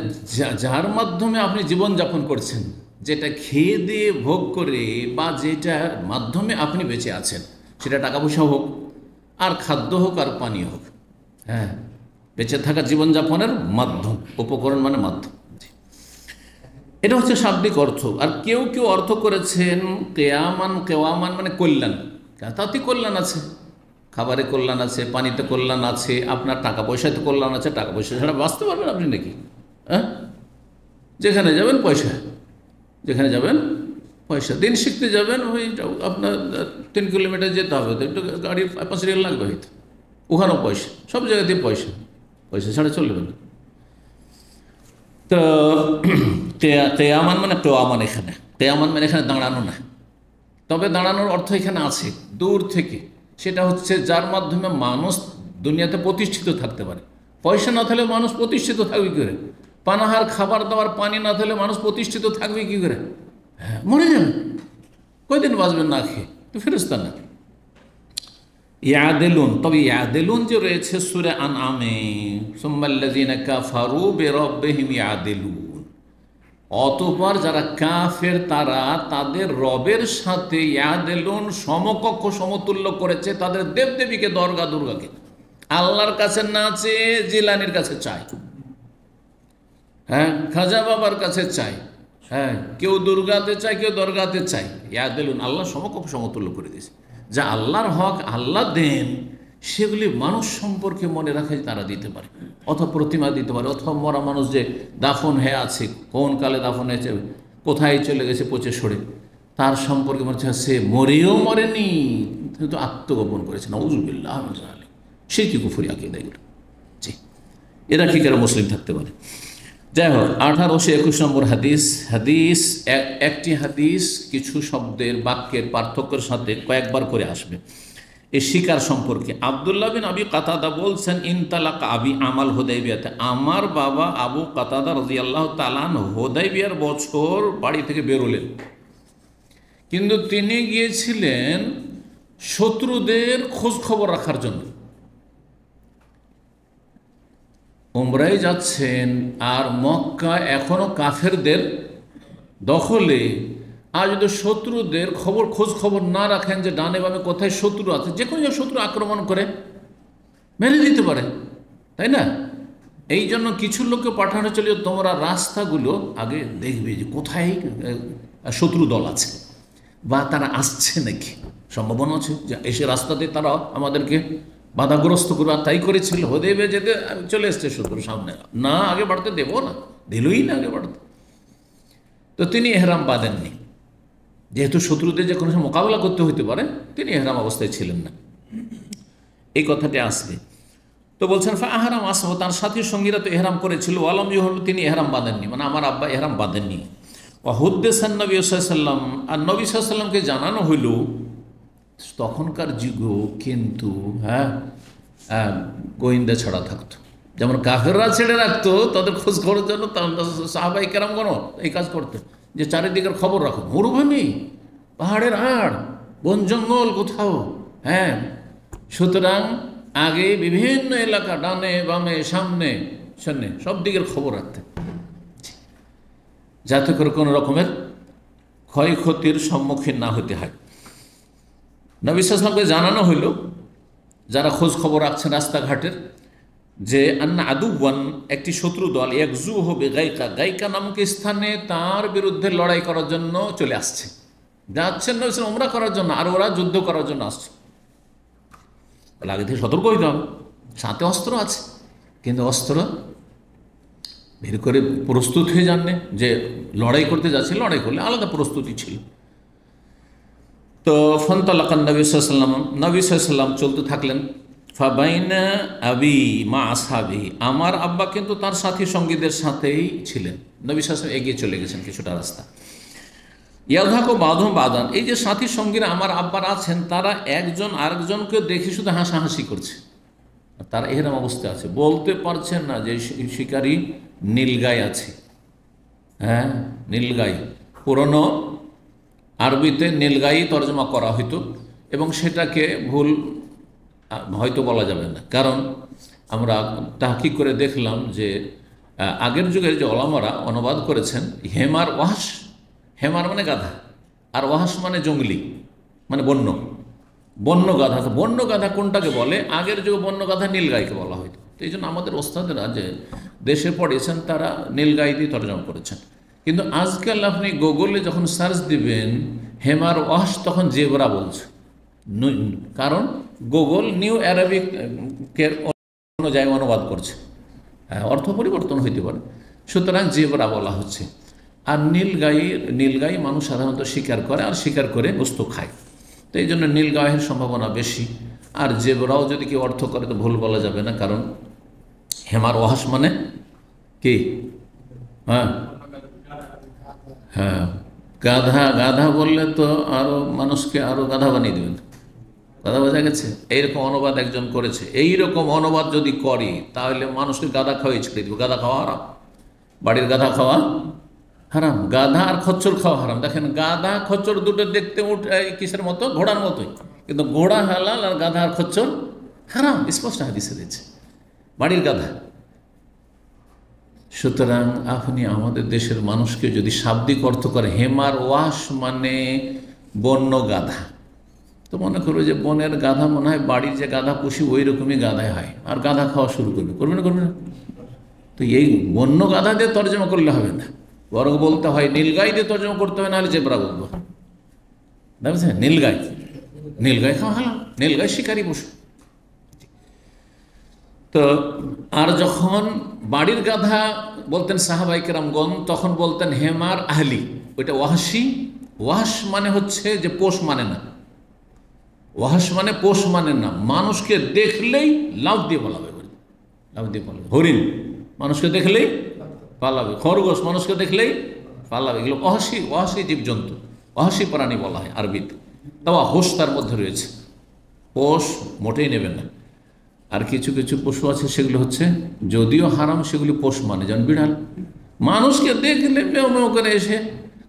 যার মাধ্যমে আপনি জীবন যাপন করছেন, যেটা খেয়ে দিয়ে ভোগ করে, বা যেটার মাধ্যমে আপনি বেঁচে আছেন, সেটা টাকা পয়সা হোক, আর খাদ্য হোক, আর পানীয় হোক, হ্যাঁ, বেঁচে থাকা জীবনযাপনের মাধ্যম। উপকরণ মানে মাধ্যম। এটা হচ্ছে শাব্দিক অর্থ। আর কেউ কেউ অর্থ করেছেন কেয়ামান, কেওয়ামান মানে কল্যাণ। তাতে কল্যাণ আছে, খাবারে কল্যাণ আছে, পানিতে কল্যাণ আছে, আপনার টাকা পয়সাতে কল্যাণ আছে। টাকা পয়সা ছাড়া বাঁচতে পারবেন আপনি নাকি? হ্যাঁ, যেখানে যাবেন পয়সা, যেখানে যাবেন পয়সা। দিন শিখতে যাবেন, ওই আপনার 3 কিলোমিটার যেতে হবে, তো একটু গাড়ির 5 রিয়াল লাগবে হয়তো, ওখানেও পয়সা, সব জায়গাতেই পয়সা, পয়সা ছাড়া চলবে না। তো কেয়ামান মানে কেওয়ামান, এখানে কেয়ামান মানে এখানে দাঁড়ানো না, তবে দাঁড়ানোর অর্থ এখানে আছে, দূর থেকে সেটা হচ্ছে যার মাধ্যমে মানুষ দুনিয়াতে প্রতিষ্ঠিত থাকতে পারে। পয়সা না থাকলে মানুষ প্রতিষ্ঠিত থাকবে কী করে? পানাহার, খাবার দাবার, পানি না থাকলে মানুষ প্রতিষ্ঠিত থাকবে কী করে? হ্যাঁ, মরে যাবে, কয়দিন বাঁচবেন না খেয়ে, তো ফেরেশতা না। ইয়াদেলুন, তবে ইয়াদেলুন যে রয়েছে সূরা আনআমে, সুম্মাল্লাযীনা কাফারু বিরাব্বিহিম ইয়াদেলুন, অতঃপর যারা কাফের তারা তাদের রবের সাথে ইয়াদেলুন, সমকক্ষ সমতুল্য করেছে তাদের দেবদেবীকে, দরগা দুর্গাকে। আল্লাহর কাছে না চেয়ে জিলানির কাছে চায়, হ্যাঁ, খাজা বাবার কাছে চাই, হ্যাঁ, কেউ দুর্গাতে চায়, কেউ দরগাতে চায়। ইয়াদেলুন, আল্লাহ সমকক্ষ সমতুল্য করে দিয়েছে। যা আল্লাহর হক আল্লাহ দেন সেগুলি মানুষ সম্পর্কে মনে রাখে তারা দিতে পারে, অথবা প্রতিমা দিতে পারে, অথবা মরা মানুষ যে দাফন হয়ে আছে, কোন কালে দাফন হয়েছে, কোথায় চলে গেছে পচে সরে, তার সম্পর্কে মনে হচ্ছে সে মরেও মরেনি, কিন্তু আত্মগোপন করেছে। নাউযুবিল্লাহ, সে কি কুফরি আকীদা এগুলো। জি, এরা কি করে মুসলিম থাকতে পারে? যাই হোক, 1821 নম্বর হাদিস একটি হাদিস কিছু শব্দের, বাক্যের পার্থক্যের সাথে কয়েকবার করে আসবে। এই শিকার সম্পর্কে আব্দুল্লাহ বিন আবি কাতাদা বলছেন, ইনতালাক আবি আমাল হুদাইবিয়াতে, আমার বাবা আবু কাতাদা রাদিয়াল্লাহু তাআলা হুদাইবিয়ার বছর বাড়ি থেকে বেরোলেন, কিন্তু তিনি গিয়েছিলেন শত্রুদের খোঁজ খবর রাখার জন্য। উমরায় যাচ্ছেন, আর মক্কা এখনো কাফেরদের দখলে। আর যদি শত্রুদের খোঁজ খবর না রাখেন যে ডানে বামে কোথায় শত্রু আছে, যে কোনো শত্রু আক্রমণ করে মেরে দিতে পারে, তাই না? এই জন্য কিছু লোককে পাঠানো চলে, তোমরা রাস্তাগুলো আগে দেখবে যে কোথায় শত্রু দল আছে বা তারা আসছে নাকি, সম্ভাবনা আছে যে এসে রাস্তাতে তারা আমাদেরকে বাধাগ্রস্ত করবে। আর তাই করেছিল, হুদাইবিয়া যেতে চলে এসছে শত্রু সামনে, না আগে বাড়তে দেবো না, দিলই না আগে বাড়তে। তো তিনি এহরাম বাঁধেননি, যেহেতু শত্রুদের যে কোনো সময় মোকাবেলা করতে হইতে পারে, তিনি এহরাম অবস্থায় ছিলেন না। এই কথাটি আসবে। তো বলছেন ফাহরাম আসব, তার সাথী সঙ্গীরা তো এহরাম করেছিল, আলম হল তিনি এহরাম বাঁধেননি, মানে আমার আব্বা এহরাম বাঁধেননি। ওয়াহুদ্দেসান নবী সাল্লাম, আর নবী সাল্লামকে জানানো হইল, তখনকার যুগও কিন্তু গোয়েন্দা ছড়া থাকতো, যেমন কাফেররা ছেড়ে রাখতো তাদের খোঁজ খবরের জন্য, সাহাবাই কেরামগণ এই কাজ করতো, যে চারিদিকের খবর রাখো, মরুভূমি, পাহাড়ের আড়, বন জঙ্গল কোথাও, হ্যাঁ। সুতরাং আগে বিভিন্ন এলাকা, ডানে বামে সামনে সামনে সব দিকের খবর রাখতে, যাতে করে কোনো রকমের ক্ষয়ক্ষতির সম্মুখীন না হতে হয়। নবী সাল্লাল্লাহু আলাইহি ওয়াসাল্লামকে জানানো হইল, যারা খোঁজ খবর রাখছেন রাস্তাঘাটের, যে আন্না আদুওয়ান, একটি শত্রু দল, একজু হবে গায়কা, গায়কা নামক স্থানে তার বিরুদ্ধে লড়াই করার জন্য চলে আসছে, যাচ্ছেন নবী সাল্লাল্লাহু উমরা করার জন্য, আর ওরা যুদ্ধ করার জন্য আসছে। আগে থেকে সতর্ক হইতে হবে, সাথে অস্ত্র আছে, কিন্তু অস্ত্র বের করে প্রস্তুত হয়ে যাননি, যে লড়াই করতে যাচ্ছে, লড়াই করলে আলাদা প্রস্তুতি ছিল। তো ফন্তালাকান নবী সাল্লাম চলতে থাকলেন। ফাবাইনা আবি মা আসহাবি, আমার আব্বা কিন্তু তার সাথী সঙ্গীদের সাথেই ছিলেন। নবী সাল্লাম এগিয়ে চলে গেছেন কিছুটা রাস্তা। ইয়াদহাকু বাদহুম বাদান, এই যে সাথী সঙ্গীরা আমার আব্বার আছেন, তারা একজন আরেকজনকে দেখে শুধু হাসাহাসি করছে, তারা এরকম অবস্থা আছে, বলতে পারছেন না যে শিকারী নীলগাই আছে। হ্যাঁ, নীলগাই, পুরনো আরবিতে নীলগাই তর্জমা করা হইতো, এবং সেটাকে ভুল হয়তো বলা যাবে না, কারণ আমরা তাহকিক করে দেখলাম যে আগের যুগের যে ওলামারা অনুবাদ করেছেন, হেমার ওয়াহাস, হেমার মানে গাধা, আর ওয়াহাস মানে জঙ্গলি, মানে বন্য গাধা। তো বন্য গাধা কোনটাকে বলে? আগের যুগে বন্য গাধা নীলগাইকে বলা হয়তো। তো এই জন্য আমাদের ওস্তাদেরা যে দেশে পড়েছেন তারা নীলগাই দিয়ে তর্জমা করেছেন, কিন্তু আজকাল আপনি গুগলে যখন সার্চ দিবেন হেমার ওয়াহাস, তখন জেবরা বলছে, কারণ গুগল নিউ অ্যারাবিকের অনুযায়ী অনুবাদ করছে, অর্থ পরিবর্তন হইতে পারে, সুতরাং জেবরা বলা হচ্ছে। আর নীলগাই মানুষ সাধারণত শিকার করে, আর শিকার করে বস্তু খায়, তো এই জন্য নীলগাইয়ের সম্ভাবনা বেশি। আর জেবরাও যদি কেউ অর্থ করে তো ভুল বলা যাবে না, কারণ হেমার ওয়াহাস মানে কি? হ্যাঁ হ্যাঁ, গাধা বললে তো আরো মানুষকে আরো গাধা বানিয়ে দেবেন, কথা বোঝা গেছে? এইরকম অনুবাদ একজন করেছে। এইরকম অনুবাদ যদি করি তাহলে মানুষকে গাধা খাওয়াই ছেড়ে দিব। গাধা খাওয়া হারাম, বাড়ির গাধা খাওয়া হারাম, গাধা আর খচ্চর খাওয়া হারাম। দেখেন, গাধা খচ্চর দুটো দেখতে কিসের মতো? ঘোড়ার মতোই, কিন্তু ঘোড়া হালাল আর গাধা আর খচ্চর হারাম, স্পষ্ট হাদিসে রয়েছে। বাড়ির গাধা। সুতরাং আপনি আমাদের দেশের মানুষকে যদি শাব্দিক অর্থ করে, হেমার ওয়াশ মানে বন্য গাধা, তো মনে করবে যে বনের গাধা মনে হয় বাড়ির যে গাধা পুষি ওই রকমই গাধায় হয়, আর গাধা খাওয়া শুরু করবে না। তো এই বন্য গাধা দিয়ে তর্জমা করলে হবে না, বরং বলতে হয় নীলগাই দিয়ে তর্জমা করতে হয়, নাহলে জেব্রা বলবো। বুঝছেন? নীলগাই খাওয়া হালাল, নীলগাই শিকারী পশু। তো আর যখন বাড়ির গাধা বলতেন সাহাবাই কেরামগণ, তখন বলতেন হেমার আহলি, ওইটা ওয়াহশি। ওয়াহশ মানে হচ্ছে যে পোষ মানে না, ওয়াহশ মানে পোষ মানে না, মানুষকে দেখলেই লাভ দিয়ে পালাবে, লাভ দিয়ে পালাবে। হরিণ মানুষকে দেখলেই পালাবে, খরগোশ মানুষকে দেখলেই পালাবে, এগুলো ওয়াহশি জীবজন্তু, ওয়াহশি প্রাণী বলা হয় আরবিতে। তাও হোশ তার মধ্যে রয়েছে, পোষ মোটেই নেবেন না। আর কিছু কিছু পশু আছে সেগুলো হচ্ছে যদিও হারাম, সেগুলি পোষ মানে, যেমন বিড়াল মানুষকে দেখলে মেও মেও করে এসে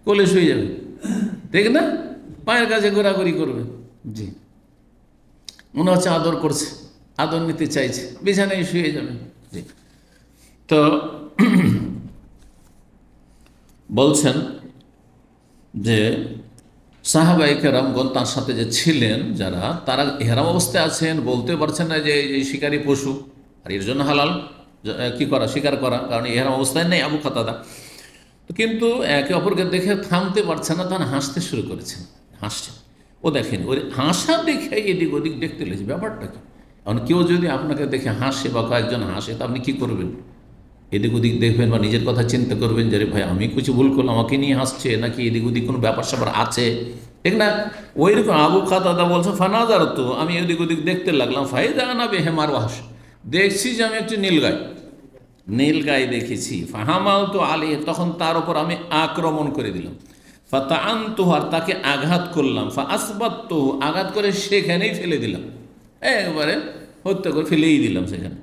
কোলে শুয়ে যাবে, দেখ না, পায়ের কাছে ঘোরাঘুরি করবে, জি, মনে হচ্ছে আদর করছে, আদর নিতে চাইছে, বিছানায় শুয়ে যাবে, জি। তো বলছেন যে সাহাবায়ে কেরামগণ তার সাথে যে ছিলেন যারা, তারা ইহরাম অবস্থায় আছেন, বলতে পারছেন না যে এই শিকারী পশু, আর এর জন্য হালাল কি করা, শিকার করা, কারণ ইহরাম অবস্থায় নেই আবু কাতাদা। কিন্তু একে অপরকে দেখে থামতে পারছে না, তখন হাসতে শুরু করেছেন, হাসছেন। ও দেখেন, ওই হাসা দেখে এদিক ওদিক দেখতে লেগেছে, ব্যাপারটা কি? কারণ কেউ যদি আপনাকে দেখে হাসে বা কয়েকজন হাসে, তা আপনি কী করবেন? এদিক ওদিক দেখবেন বা নিজের কথা চিন্তা করবেন যে ভাই আমি কিছু ভুল করলাম, আমাকে নিয়ে হাসছে, নাকি এদিক ওদিক কোনো ব্যাপার স্যাপার আছে, ঠিক না? ওই রকম আবু কাতাদা বলছে ফানাজার, তো আমি এদিক ওদিক দেখতে লাগলাম, ফাইদা না বেহেমার ওয়াহশ, দেখছি যে আমি একটি নীলগাই দেখেছি, ফাহামাল তো আলী, তখন তার উপর আমি আক্রমণ করে দিলাম, ফাতা আনতুহার, তাকে আঘাত করলাম, ফা আসবাত, আঘাত করে সেখানেই ফেলে দিলাম, একবারে হত্যা করে ফেলেই দিলাম সেখানে।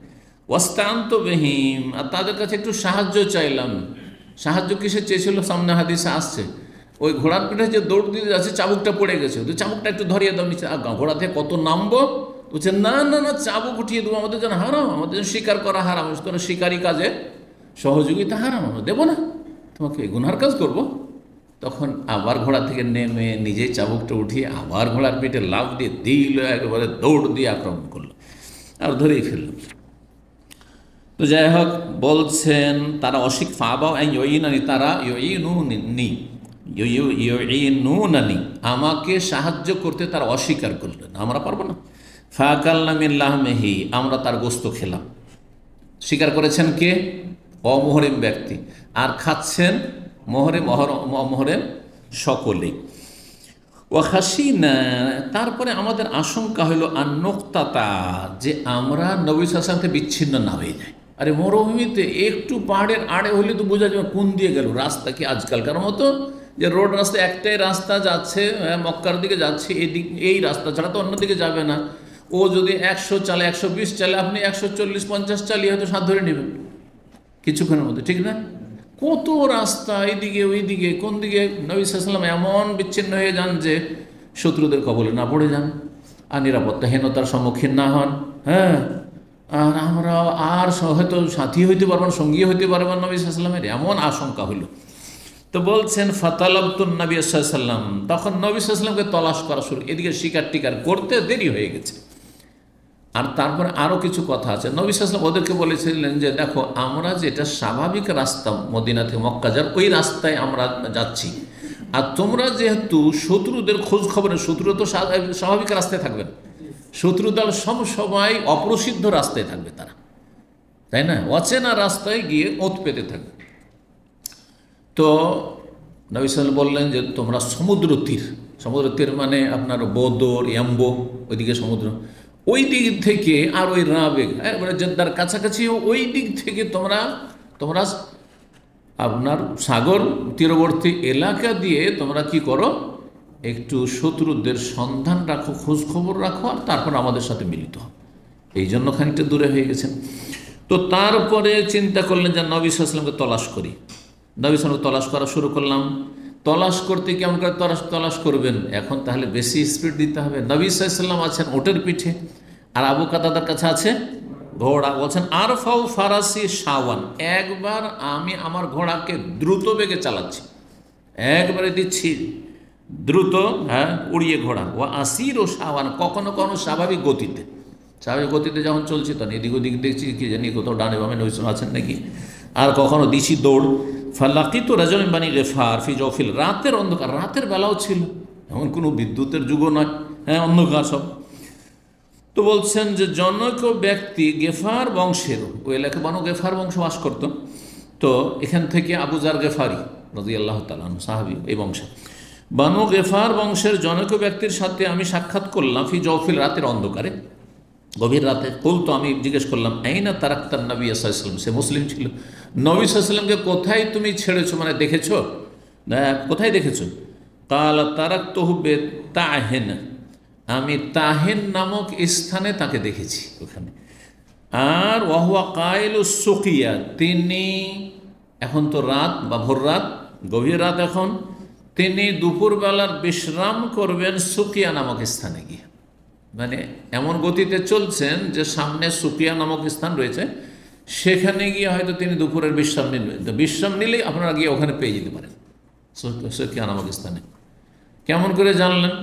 ওয়াস্তান্ত বেহিম, আর তাদের কাছে একটু সাহায্য চাইলাম। সাহায্য কিসে চেয়েছিল? সামনে হাদিসে আসছে, ওই ঘোড়ার পিঠে যে দৌড় দিতে যাচ্ছে, চাবুকটা পড়ে গেছে, তো চাবুকটা একটু ধরিয়ে দাও নিচে। ঘোড়া থেকে কত নামবো, বলছে না না না, চাবুক উঠিয়ে দেবো, আমাদের যেন হারাম, আমাদের যেন শিকার করা হারাম, তোর শিকারী কাজে সহযোগিতা হারাম, আমরা দেবো না, তোমাকে গুনহার কাজ করব। তখন আবার ঘোড়া থেকে নেমে নিজেই চাবুকটা উঠিয়ে আবার ঘোড়ার পিঠে লাফ দিয়ে দিল, একেবারে দৌড় দিয়ে আক্রমণ করলো আর ধরেই ফেলল। তো যাই হোক, বলছেন তারা অশিক ফাবাও ইউইনানি, তারা ইউইনুনানি, আমাকে সাহায্য করতে তারা অস্বীকার করলেন, আমরা পারবো না। ফাকালনা মিন লাহমিহি, আমরা তার গোশত খেলাম। স্বীকার করেছেন কে? অমহরিম ব্যক্তি, আর খাচ্ছেন মহরেম সকলেই। ও হাসিনা, তারপরে আমাদের আশঙ্কা হলো আর নোক্তাতা, যে আমরা নবী সাল্লাল্লাহু আলাইহি ওয়াসাল্লাম থেকে বিচ্ছিন্ন না হয়ে যাই। আরে মরুভূমিতে একটু পাহাড়ের আড়ে হলে তো বোঝা যাবে কোন দিয়ে গেল, রাস্তা কি আজকালকার মতো যে রোড রাস্তা একটাই রাস্তা যাচ্ছে, মক্কার দিকে যাচ্ছে, এই রাস্তা ছাড়া তো অন্যদিকে যাবে না। ও যদি 100 চালে, 120 চালে, আপনি 140-50 চালিয়ে হয়তো সাথ ধরে নেবেন কিছুক্ষণের মধ্যে, ঠিক না? কত রাস্তা, এইদিকে ওইদিকে, কোন দিকে নবী সাল্লাল্লাহু আলাইহি ওয়াসাল্লাম এমন বিচ্ছিন্ন হয়ে যান যে শত্রুদের কবলে না পড়ে যান, আর নিরাপত্তাহীনতার সম্মুখীন না হন। হ্যাঁ, আর আমরা আর হয়তো সাথী হইতে পারবেন, সঙ্গী হইতে পারবেন নবী সাল্লাল্লাহু আলাইহি ওয়াসাল্লামের, এমন আশঙ্কা হইল। তো বলছেন ফাতালাবতুন নবী সাল্লাল্লাহু আলাইহি ওয়াসাল্লাম, তখন নবী সাল্লাল্লাহু আলাইহি ওয়াসাল্লামকে তলাশ করা শুরু, এদিকে শিকার টিকার করতে দেরি হয়ে গেছে। আর তারপরে আরও কিছু কথা আছে। নবী সাল্লাল্লাহু আলাইহি ওয়াসাল্লাম ওদেরকে বলেছিলেন যে দেখো, আমরা যেটা স্বাভাবিক রাস্তা মদিনা থেকে মক্কা যার, ওই রাস্তায় আমরা যাচ্ছি, আর তোমরা যেহেতু শত্রুদের খোঁজ খবরে, শত্রু তো স্বাভাবিক রাস্তায় থাকবেন, শত্রু দল সব সময় অপ্রসিদ্ধ রাস্তায় থাকবে তারা, তাই না? অচেনা রাস্তায় গিয়ে ওত পেতে থাকবে। তো নবী সাল্লাল্লাহু বললেন যে তোমরা সমুদ্র তীর মানে আপনার বদর, ইয়াম্বো, ওইদিকে সমুদ্র, ওই দিক থেকে, আর ওই রাবেগ মানে জেদ্দার কাছাকাছি, ওই দিক থেকে তোমরা আপনার সাগর তীরবর্তী এলাকা দিয়ে তোমরা কি করো, একটু শত্রুদের সন্ধান রাখো, খোঁজ খবর রাখো, আর তারপর আমাদের সাথে মিলিত হও। এই জন্য খানিকটা দূরে হয়ে গেছেন। তো তারপরে চিন্তা করলেন যে নবী সাল্লাল্লাহু আলাইহি ওয়াসাল্লামকে তলাশ করি। নবী সাল্লাল্লাহু তলাশ করা শুরু করলাম। তলাশ করতে কেমন করে তলাশ করবেন? এখন তাহলে বেশি স্পিড দিতে হবে। নবী সাল্লাল্লাহু আলাইহি ওয়াসাল্লাম আছেন ওটের পিঠে, আর আবু কাতাদার কাছে আছে ঘোড়া। বলছেন আর ফাউ ফারাসি শাওয়ান, একবার আমি আমার ঘোড়াকে দ্রুত বেগে চালাচ্ছি, একবারে দিচ্ছি দ্রুত, হ্যাঁ, উড়িয়ে ঘোড়া। ও আসির ও শাওয়ান, কখনো কখনো স্বাভাবিক গতিতে, স্বাভাবিক গতিতে যখন চলছি তখন এদিক ওদিক দেখছি কি জানি কোথাও ডানে বামে নবী আছেন নাকি, আর কখনো দিছি দৌড়। ফালাকিতু রাজুলান বানি গিফার ফি জওফিল, রাতের অন্ধকার, রাতের বেলাও ছিল, এমন কোনো বিদ্যুতের যুগও নয়, হ্যাঁ, অন্ধকার সব। তো বলছেন যে জনক ব্যক্তি গেফার বংশের, ওই এলাকায় বানু গেফার বংশ বাস করত। তো এখান থেকে আবু জার গেফারি রাদিয়াল্লাহু তাআলা আনহু সাহাবী, এই বংশে বানু গেফার বংশের জনক ব্যক্তির সাথে আমি সাক্ষাৎ করলাম ফি জওফিল, রাতের অন্ধকারে, গভীর রাতে। তো আমি জিজ্ঞেস করলাম আইনা তারাক্তান নবী সাল্লাল্লাহু আলাইহি ওয়াসাল্লাম, সে মুসলিম ছিল। নবী সাল্লাল্লাহু আলাইহি ওয়াসাল্লামকে কোথায় তুমি ছেড়েছো, মানে দেখেছো, কোথায় দেখেছো? কাল তারাক্তুহু বিতাহিন, আমি তাহিন নামক স্থানে তাকে দেখেছি ওখানে। আর ওয়াহুয়া কাইলু সুকিয়া, তিনি, এখন তো রাত বা ভোর রাত, গভীর রাত এখন, তিনি দুপুরবেলার বিশ্রাম করবেন সুকিয়া নামক স্থানে গিয়ে। মানে এমন গতিতে চলছেন যে সামনে সুকিয়া নামক স্থান রয়েছে, সেখানে গিয়ে হয়তো তিনি দুপুরের বিশ্রাম নিলেন। তো বিশ্রাম নিলেই আপনারা গিয়ে ওখানে পেয়ে যেতে পারেন সুকিয়া নামক স্থানে। কেমন করে জানলেন?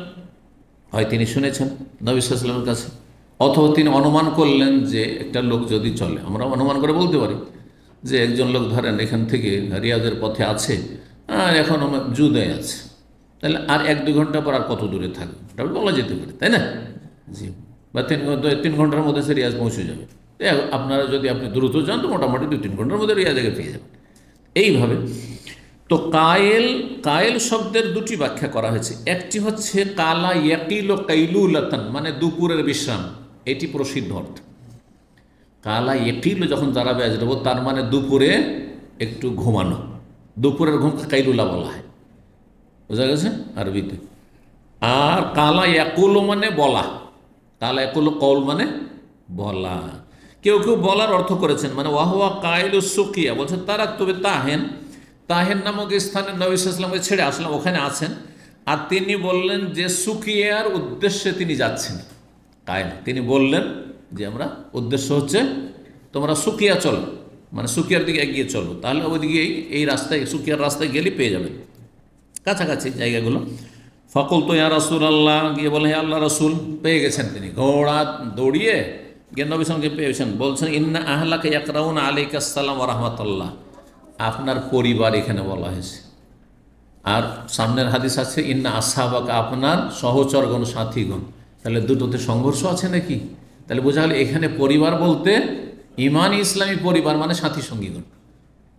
হয় তিনি শুনেছেন নবী সাল্লাল্লাহু আলাইহি ওয়াসাল্লামের কাছে, অথবা তিনি অনুমান করলেন যে একটা লোক যদি চলে, আমরা অনুমান করে বলতে পারি যে একজন লোক ধরেন এখান থেকে রিয়াদের পথে আছে, আর এখন জুদায় আছে, তাহলে আর 1-2 ঘন্টা পর আর কত দূরে থাকবে, এটা বলা যেতে পারে, তাই না? জি, বা 3 ঘন্টার মধ্যে সে রিয়াজ পৌঁছে যাবে। আপনারা যদি আপনি দ্রুত যান তো মোটামুটি 2-3 ঘন্টার মধ্যে রিয়াজে পেয়ে যাবেন। এইভাবে তো কায়েল শব্দের দুটি ব্যাখ্যা করা হয়েছে। একটি হচ্ছে কালা ইয়াকিল ও কাইলুলাতান, মানে দুপুরের বিশ্রাম, এটি প্রসিদ্ধ অর্থ। কালা ইয়াকিল যখন দাঁড়াবে আজরাবো, তার মানে দুপুরে একটু ঘুমানো, দুপুরের ঘুম কাইলুলা বলা হয়, বোঝা গেছে আরবিতে। আর কালা ইয়াকুল মানে বলা, কালা ইয়াকুল কৌল মানে বলা। কেউ কেউ বলার অর্থ করেছেন, মানে ওয়াহুয়া কাইলু সুকিয়া, বলছেন তারা তবে তাহেন, তাহেন নামক স্থানে নবী সাল্লাল্লাহু আলাইহি ওয়াসাল্লামকে ছেড়ে আসলাম, ওখানে আছেন। আর তিনি বললেন যে সুকিয়ার উদ্দেশ্যে তিনি যাচ্ছেন। কায়েল তিনি বললেন যে আমরা উদ্দেশ্য হচ্ছে তোমরা সুকিয়া চলো, মানে সুকিয়ার দিকে এগিয়ে চলো, তাহলে ওইদিকে এই রাস্তায়, সুকিয়ার রাস্তায় গেলে পেয়ে যাবেন কাছাকাছি জায়গাগুলো। ফকুল তো ইয়া রাসূলুল্লাহ, গিয়ে বলে হে আল্লাহ রাসূল, পেয়ে গেছেন তিনি, ঘোড়া দৌড়িয়ে গিয়ে নবী সাল্লাল্লাহু আলাইহি ওয়াসাল্লামকে পেয়েছেন। বলছেন ইন্না আহলাকা ইয়াকরাউনা আলাইকা আসসালাম ওয়া রাহমাতুল্লাহ, আপনার পরিবার এখানে বলা হয়েছে। আর সামনের হাদিস আছে ইন্না আসহাবাকা, আপনার সহচরগণ, সাথীগণ। তাহলে দুটোতে সংঘর্ষ আছে নাকি? তাহলে বোঝা গেল এখানে পরিবার বলতে ইমানি ইসলামী পরিবার মানে সাথী সঙ্গীগণ।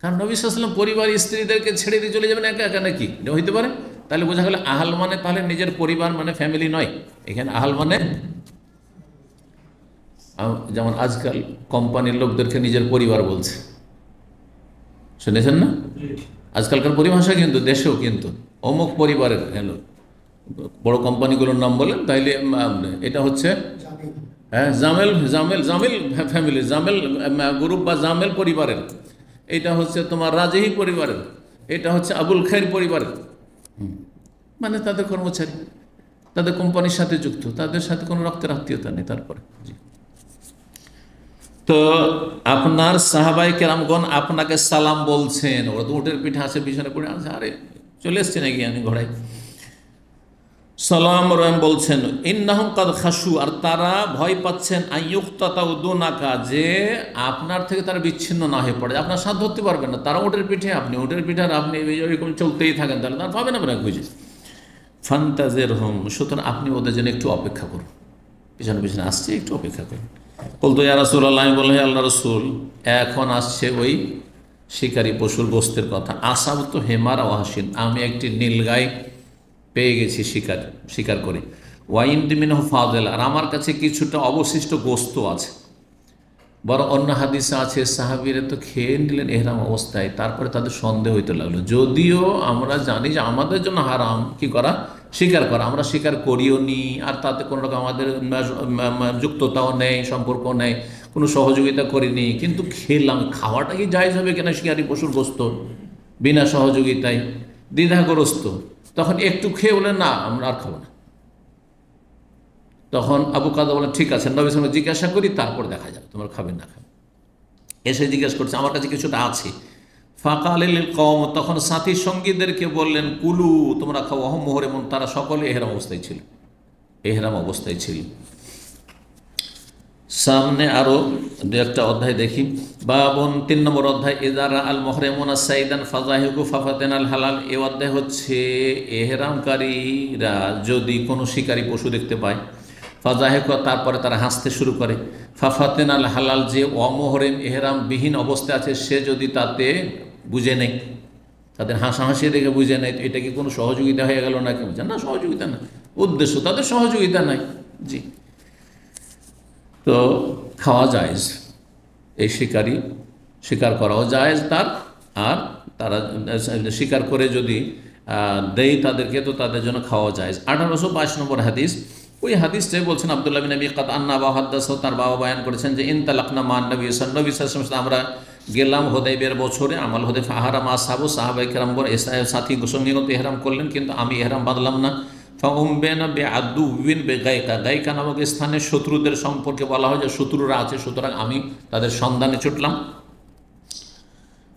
কারণ নবী সাল্লাল্লাহু আলাইহি ওয়াসাল্লাম পরিবার স্ত্রীদেরকে ছেড়ে দিয়ে চলে যাবেন একা একা নাকি? এটা হইতে পারে। তাহলে বোঝা গেল আহাল মানে তাহলে নিজের পরিবার, মানে ফ্যামিলি নয়। এখানে আহাল মানে যেমন আজকাল কোম্পানির লোকদেরকে নিজের পরিবার বলছে, শুনেছেন না? আজকালকার পরিভাষা কিন্তু দেশেও কিন্তু অমুক পরিবারের, হ্যালো, বড় কোম্পানিগুলোর নাম বলেন, তাইলে এটা হচ্ছে হ্যাঁ জামেল জামেল জামেল ফ্যামিলি, জামেল গ্রুপ বা জামেল পরিবারের, এটা হচ্ছে তোমার রাজেহি পরিবারের, এটা হচ্ছে আবুল খায়ের পরিবারের। মানে তাদের কর্মচারী, তাদের কোম্পানির সাথে যুক্ত, তাদের সাথে কোনো রক্তের আত্মীয়তা নেই। তারপরে জি, তো আপনার সাহাবায়ে কেরামগণ আপনাকে সালাম বলছেন। ওরা তো উটের পিঠে আছে, পিছনে পড়ে আছে, আরে চলে এসছে নাকি আমি ঘোড়ায়, সালাম রহিম বলছেন। ইন্নাহুম কাদ খাশু, আর তারা ভয় পাচ্ছেন, আইয়ুক্তাতাউ দুনাকা, যে আপনার থেকে তারা বিচ্ছিন্ন না হয়ে পড়ে, আপনার সাথ ধরতে পারবেন না। তারা উটের পিঠে, আপনি উটের পিঠে, আর আপনি এরকম চলতেই থাকেন, তাহলে তারা পাবেন আপনার খুঁজে। ফান্তাজিরহুম, সুতরাং আপনি ওদের জন্য একটু অপেক্ষা করুন, পিছনে পিছনে আসছে, একটু অপেক্ষা করুন। বলতো ইয়া রাসূলুল্লাহ, আমি বললাম হে আল্লাহ রাসূল, এখন আসছে ওই শিকারী পশুর গোস্তের কথা। আসাব তো হেমার ওয়াহাসিন, আমি একটি নীলগাই পেয়ে গেছি শিকার করে। ওয়াইন্দি মিনহু ফাদেল, আর আমার কাছে কিছুটা অবশিষ্ট গোস্ত আছে। বড় অন্য হাদিসে আছে সাহাবীরা তো খেয়ে নিলেন এহরাম অবস্থায়, তারপরে তাদের সন্দেহ হইতে লাগলো, যদিও আমরা জানি যে আমাদের জন্য হারাম কি করা, স্বীকার করা, আমরা স্বীকার করিও নি, আর তাতে কোনো রকম আমাদের যুক্ততাও নেই, সম্পর্ক নেই, কোনো সহযোগিতা করিনি, কিন্তু খেলাম। খাওয়াটা কি জায়েজ হবে কিনা শিকারি পশুর গোস্ত বিনা সহযোগিতায়? দ্বিধাগ্রস্ত। তখন একটু খেয়ে বলে না আমরা আর খাবো না। তখন আবু কাদা বলেন ঠিক আছে, নবী সাল্লাল্লাহু আলাইহি ওয়াসাল্লাম জিজ্ঞাসা করি, তারপর দেখা যাবে তোমরা খাবে না খাবে। এসে জিজ্ঞেস করছে আমার কাছে কিছুটা আছে। ফাকালিল কওম, তখন সাথী সঙ্গীদেরকে বললেন কুলু তোমরা খাও, অহম মুহরিমুন, তারা সকলে এহরাম অবস্থায় ছিল, এহরাম অবস্থায় ছিল। সামনে আরো দু একটা অধ্যায় দেখি। বাবন 3 নম্বর অধ্যায়, ইদারা আল মুহরিমুনা সাইদান ফাজাহিকু ফাফাতেন আল হালাল। এই অধ্যায় হচ্ছে এহরামকারীরা যদি কোনো শিকারী পশু দেখতে পায়, ফাজাহিকু তারপরে তারা হাসতে শুরু করে, ফাফাতেন আল হালাল যে অমহরেম এহরাম বিহীন অবস্থায় আছে সে যদি তাতে বুঝে নেই, তাদের হাসাহাসি দেখে বুঝে নেই, তো এটা কি কোনো সহযোগিতা হয়ে গেল না? কেউ না, সহযোগিতা না, উদ্দেশ্য তাদের সহযোগিতা নাই। জি, তো খাওয়া জায়েজ, এই শিকারী শিকার করাও জায়েজ তার, আর তারা শিকার করে যদি দেয় তাদেরকে, তো তাদের জন্য খাওয়া জায়েজ। 1822 নম্বর হাদিস, ওই হাদিসটাই বলছেন আব্দুল্লাহ বিন আবি কাতাদা আন্না আবা হাদ্দাসাহু, তার বাবা বয়ান করেছেন যে ইনতালাকনা মান নবী সাল্লাল্লাহু আলাইহি ওয়াসাল্লাম, আমরা গেলাম হুদাইবিয়ার বছরে, আমাল হুদাইফা আহরাম আসহাবু, সাহাবায়ে কেরামগণ সাথী সঙ্গীগত ইহরাম করলেন, কিন্তু আমি ইহরাম বাঁধলাম না। ফাউমবেনা বে আদুবিন বে গায়কা, গায়কা নামক স্থানে শত্রুদের সম্পর্কে বলা হয় যে শত্রুরা আছে, সুতরাং আমি তাদের সন্ধানে ছুটলাম।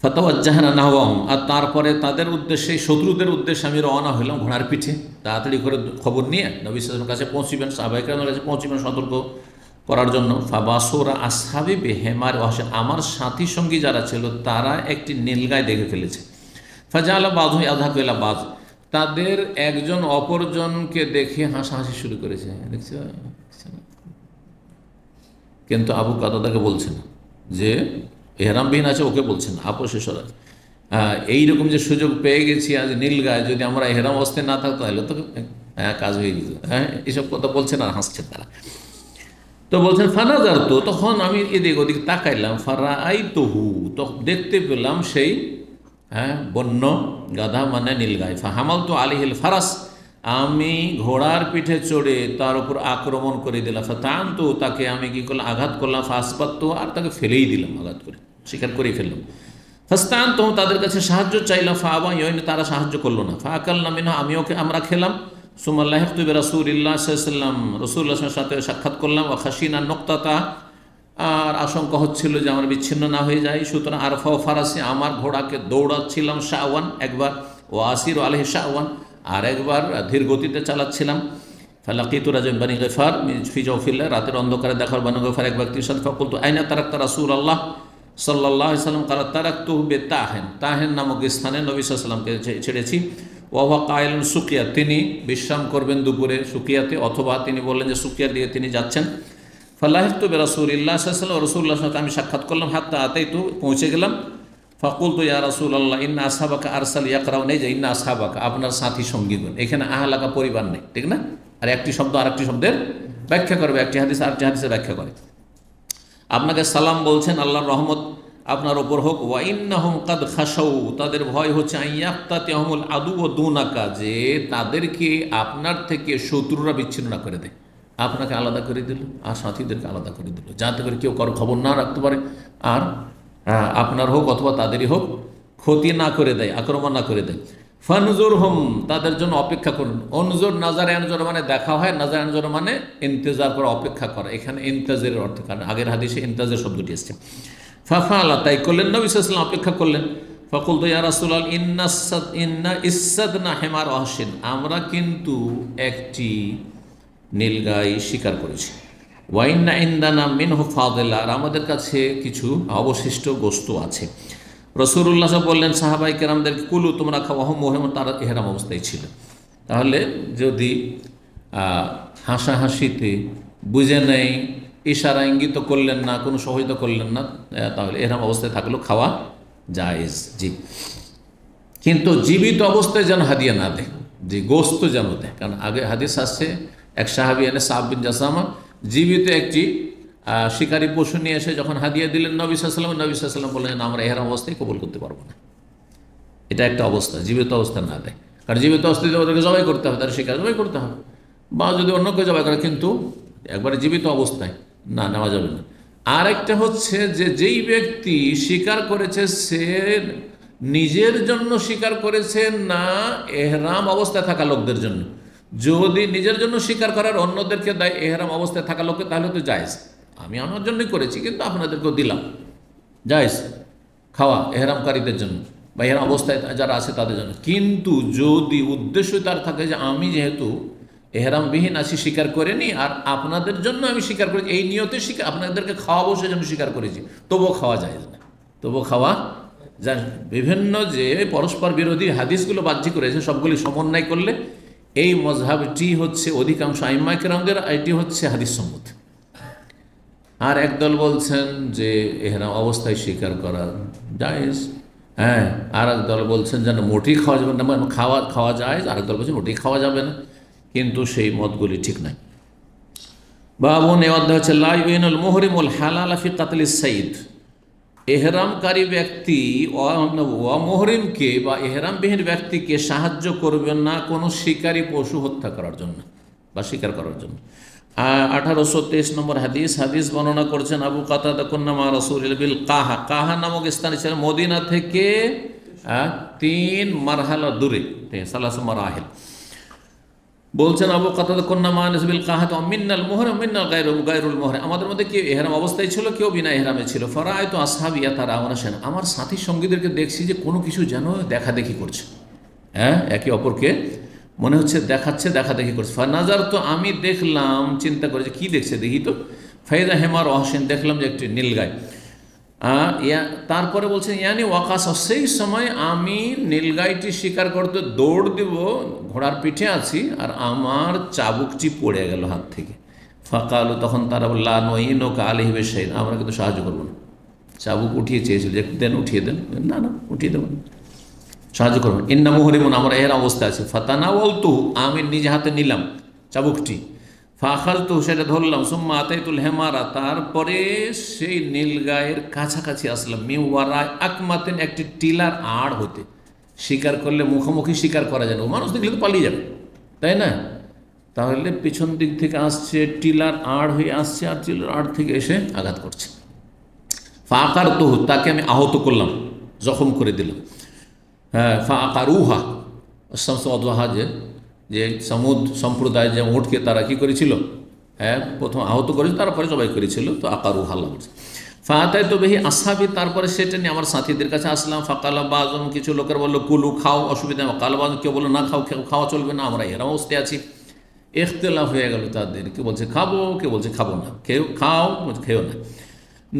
ফাতাওয়াজ্জাহনা নাহওয়াহুম, আর তারপরে তাদের উদ্দেশ্যে, শত্রুদের উদ্দেশ্যে আমি রওনা হইলাম ঘোড়ার পিঠে, তাড়াতাড়ি করে খবর নিয়ে নবী সাল্লাল্লাহু আলাইহি ওয়াসাল্লামের কাছে পৌঁছিবেন, সাহাবায়ে কেরামের কাছে পৌঁছিবেন সতর্ক করার জন্য। ফাবাসুরা আসহাবি বিহিমার ওয়াহশান, আমার সাথী সঙ্গী যারা ছিল তারা একটি নীলগায় দেখে ফেলেছে। ফাজালা বাযু ইয়াযহাকু ইলা বায, তাদের একজন অপরজনকে দেখে হাসাহাসি শুরু করেছে, দেখছো? কিন্তু আবু কাতাদাকে বলছে না যে এহরামবিহীন আছে, ওকে বলছে না, আপোষে সরা। এইরকম যে সুযোগ পেয়ে গেছি আজ নীলগায়, যদি আমরা এহরাম অবস্থায় না থাকতো তাহলে তো কাজ হয়ে যেত। এসব কথা বলছে না, হাসছে তারা। তো বলছেন ফানাজার, তো তখন আমি এদিক ওদিক তাকাইলাম, ফারাআইতুহু, তো দেখতে পেলাম সেই বন্য গাধা মানে নীলগাই। ফাহামালতু আলাইহিল ফারাস, আমি ঘোড়ার পিঠে চড়ে তার উপর আক্রমণ করে দিলাম। ফাতানতু, তাকে আমি কি করলাম, আঘাত করলাম। ফাসবাতু, আর তাকে ফেলেই দিলাম, আঘাত করে শিকার করেই ফেললাম। ফাস্তানতু, তাদের কাছে সাহায্য চাইলাম। ফাআবা ইয়াইন, তারা সাহায্য করলো না। ফাআকালনা মিনহা, আমরা খেলাম। সুম্মা লাহিকতু বিরাসূলিল্লাহ সাল্লাল্লাহু আলাইহি ওয়াসাল্লাম, রাসূলুল্লাহর সাথে সাক্ষাৎ করলাম। ওয়া খাশিনা নুক্তাতা, আর আশঙ্কা হচ্ছিল যে আমার বিচ্ছিন্ন না হয়ে যায়, সুতরাং আরফাও ফারাসি, আমার ঘোড়াকে দৌড়াচ্ছিলাম, শাওয়ান একবার, ও আসির আলাইহি শাওয়ান আর একবার ধীর গতিতে চালাচ্ছিলাম। ফালাকিতু রাজুলান বানি গিফার ফি জাওফিল্লাহ, রাতের অন্ধকারে দেখার বানি গিফার এক ব্যক্তির সাথে। ফাকুলতু আইনা তারাকতা রাসূলুল্লাহ সাল্লাল্লাহু আলাইহি ওয়াসাল্লাম, কালা তারাকতুহু বিতাহেন, তাহেন নামক স্থানে নবী সাল্লাল্লাহু আলাইহি ওয়াসাল্লামকে ছেড়েছি। ওয়া কাইলুন সুকিয়া, তিনি বিশ্রাম করবেন দুপুরে সুকিয়াতে, অথবা তিনি বললেন যে সুকিয়ার দিকে তিনি যাচ্ছেন। ফালাহিকতু বিরাসূলিল্লাহ সাল্লাল্লাহু আলাইহি ওয়াসাল্লাম, রাসূলুল্লাহর সাথে আমি সাক্ষাৎ করলাম। হাত্তা আতাইতু, পৌঁছে গেলাম। ফাকুলতু ইয়া রাসূলুল্লাহ ইন্না আসহাবাকা আরসাল ইয়াকরাউন, এই যে ইন্না আসহাবাকা, আপনার সাথী সঙ্গীগণ, এখানে আহলাকা পরিবার নেই, ঠিক না? আর একটি শব্দ আর একটি শব্দের ব্যাখ্যা করবে, একটি হাদিস আর একটি হাদিসের ব্যাখ্যা করে। আপনাকে সালাম বলছেন, আল্লাহর রহমত আপনার ওপর হোক। ওয়া ইন্নাহুম কাদ খাশাউ, তাদের ভয় হচ্ছে আইয়াক্তাতিহুমুল আদু ওয়া দুনাকা, যে তাদেরকে আপনার থেকে শত্রুরা বিচ্ছিন্ন না করে দেয়, আপনাকে আলাদা করে দিল আর সাথীদেরকে আলাদা করে দিল, যাতে করে কেউ কারো খবর না রাখতে পারে, আর আপনার হোক অথবা তাদেরই হোক ক্ষতি না করে দেয়, আক্রমণ না করে দেয়। ফানজুর হুম, তাদের জন্য অপেক্ষা করুন। অনজুর, নাজার আনজর মানে দেখা হয়, নাজার আনজর মানে ইন্তজার করা, অপেক্ষা করা। এখানে ইন্তাজের অর্থ, কারণ আগের হাদিসে ইন্তাজের শব্দটি এসছে। ফাফালা, তাই করলেন, নবী সাল্লাল্লাহু আলাইহি ওয়াসাল্লাম অপেক্ষা করলেন। ফাকুলতু ইয়া রাসূলুল্লাহ ইন্না ইসসাদনা হিমার ওয়াহশিন, আমরা কিন্তু একটি নীলগাই শিকার করেছি। ওয়া ইন্না ইনদানা মিনহু ফাদিলা, আর আমাদের কাছে কিছু অবশিষ্ট গোশত আছে। রাসূলুল্লাহ বললেন সাহাবায়ে কেরামদেরকে কুলু, তোমরা খাও, ওয়াহুম মুহরিমুন, তারা ইহরাম অবস্থায় ছিল। তাহলে যদি হাসাহাসিতে বুঝে নেই, ইশারা ইঙ্গিত করলেন না, কোনো সহায়তা করলেন না, তাহলে ইহরাম অবস্থায় থাকলেও খাওয়া জায়েজ। জি, কিন্তু জীবিত অবস্থায় যেন হাদিয়া না দেয়, যে গোস্ত যেন দেয়। কারণ আগে হাদিস আসছে, এক সাহাবী এনে সাআব বিন জাসামা জীবিত একটি শিকারী পশু নিয়ে এসে যখন হাদিয়া দিলেন নবী সাল্লাল্লাহু আলাইহি ওয়াসাল্লাম, নবী সাল্লাল্লাহু আলাইহি ওয়াসাল্লাম বললেন আমরা ইহরাম অবস্থায় কবুল করতে পারবো না। এটা একটা অবস্থা, জীবিত অবস্থা না দেয়। কারণ জীবিত অস্তিত্ব ওদেরকে জবাই করতে হবে, তার শিকার জবাই করতে হবে। বা যদি অন্য কেউ জবাই করে, কিন্তু একবারে জীবিত অবস্থায় না, নেওয়া যাবে না। আর একটা হচ্ছে যে যেই ব্যক্তি শিকার করেছে সে নিজের জন্য শিকার করেছে না এহরাম অবস্থায় থাকা লোকদের জন্য। যদি নিজের জন্য শিকার করার অন্যদেরকে দেয় এহরাম অবস্থায় থাকা লোককে, তাহলে তো জায়েজ, আমি আমার জন্যই করেছি কিন্তু আপনাদেরকেও দিলাম, জায়েজ খাওয়া এহরামকারীদের জন্য বা এহরাম অবস্থায় যারা আছে তাদের জন্য। কিন্তু যদি উদ্দেশ্য তার থাকে যে আমি যেহেতু এহরামবিহীন আছি, স্বীকার করিনি, আর আপনাদের জন্য আমি স্বীকার করেছি, এই নিয়তে স্বীকার আপনাদেরকে খাওয়াবো সেজন্য স্বীকার করেছি, তবুও খাওয়া যায় না, তবুও খাওয়া যায়। বিভিন্ন যে পরস্পর বিরোধী হাদিসগুলো বাহ্যিক রয়েছে সবগুলি সমন্বয় করলে এই মজহাবটি হচ্ছে অধিকাংশ আইম্মায়ে কেরামদের, এটি হচ্ছে হাদিস সম্মত। আর একদল বলছেন যে এহরাম অবস্থায় স্বীকার করা জায়েজ, হ্যাঁ। আর একদল বলছেন যেন মোটেই খাওয়া যাবে না, খাওয়া যায়। আর একদল বলছেন মোটেই খাওয়া যাবে না, কিন্তু সেই মতগুলি ঠিক নাই। বাবুন, এ অধ্যায় হচ্ছে লা ইউইনুল মুহরিমুল হালাল ফি কাতলিস সাইদ। এহরামকারী ব্যক্তি অমুহরিমকে বা এহরামবিহীন ব্যক্তিকে সাহায্য করবেন না কোনো শিকারী পশু হত্যা করার জন্য বা শিকার করার জন্য। 1823 নম্বর হাদিস বর্ণনা করছেন আবু কাতাদা কুন্না মা রাসূলিল বিল কাহা। কাহা নামক স্থানে ছিল মদিনা থেকে 3 মারহালা দূরে, সালাসু মারাহিল। বলছেন আবু কাতাদা কুন্না মা নাসবিল কাহা মিন্নাল মুহরিম মিন্নাল গায়রুল মুহরিম, আমাদের মধ্যে কেউ এহরাম অবস্থায় ছিল, কেউ বিনা এহরামে ছিল। ফারাআইতু আসহাবি ইয়াতারাউনা শান, আমার সাথী সঙ্গীদেরকে দেখছি যে কোনো কিছু যেন দেখাদেখি করছে, হ্যাঁ, একে অপরকে মনে হচ্ছে দেখাচ্ছে, দেখাদেখি করছে। ফানাজার, তো আমি দেখলাম, চিন্তা করেছি কি দেখছে দেখি তো। ফাইদা হেমার অহসেন, দেখলাম যে একটি নীলগাই। তারপরে বলছেন ইয়ানি ওয়াকাস, সেই সময় আমি নীলগাইটি শিকার করতে দৌড় দিব, ঘোড়ার পিঠে আছি, আর আমার চাবুকটি পড়ে গেল হাত থেকে। ফাঁকাল, তখন তারা বলল লা নুইনুকা আলাইহি বিশাইইন, আমরা কিন্তু সাহায্য করবো না। চাবুক উঠিয়ে চেয়েছিল যে দেন, উঠিয়ে দেন, না না উঠিয়ে দেবেন, সাহায্য করবেন। ইন্না মুহরিমুন, আমরা এর অবস্থা আছে। ফাতানাওয়ালতু, আমি নিজে হাতে নিলাম চাবুকটি। ফাখালতু, সেটা ধরলাম। সুম্মা আতাইতুল হেমারা, তারপরে সেই নীলগায়ের কাছাকাছি আসলাম। মিওয়ারায় আকমাতেন, একটি টিলার আড় হতে। শিকার করলে মুখোমুখি শিকার করা যায় না, মানুষ দেখলে তো পালিয়ে যাবে, তাই না? তাহলে পিছন দিক থেকে আসছে, টিলার আড় হয়ে আসছে, আর টিলার আড় থেকে এসে আঘাত করছে। ফাকারতুহু, তাকে আমি আহত করলাম, জখম করে দিলাম। হ্যাঁ, ফাকারুহা শামসুদ্দোহা, যে সামুদ সম্প্রদায় যে উটকে তারা কী করেছিল, হ্যাঁ, প্রথম আহত করেছিল, তারপরে জবাই করেছিল। তো আকারুহা আল্লাহ বলছে। ফাতাই তো বেহি আসহাবি, তারপরে সেটা নিয়ে আমার সাথীদের কাছে আসলাম। ফাকালা বাজন, কিছু লোকের বললো কুলু, খাও, অসুবিধা নেই। কালা বাজন, কেউ বললো না খাও, খাওয়া চলবে না, আমরা এরা অবস্থায় আছি। ইখতিলাফ হয়ে গেল তাদের, কেউ বলছে খাবো, কেউ বলছে খাবো না, কেউ খাও, খেও না।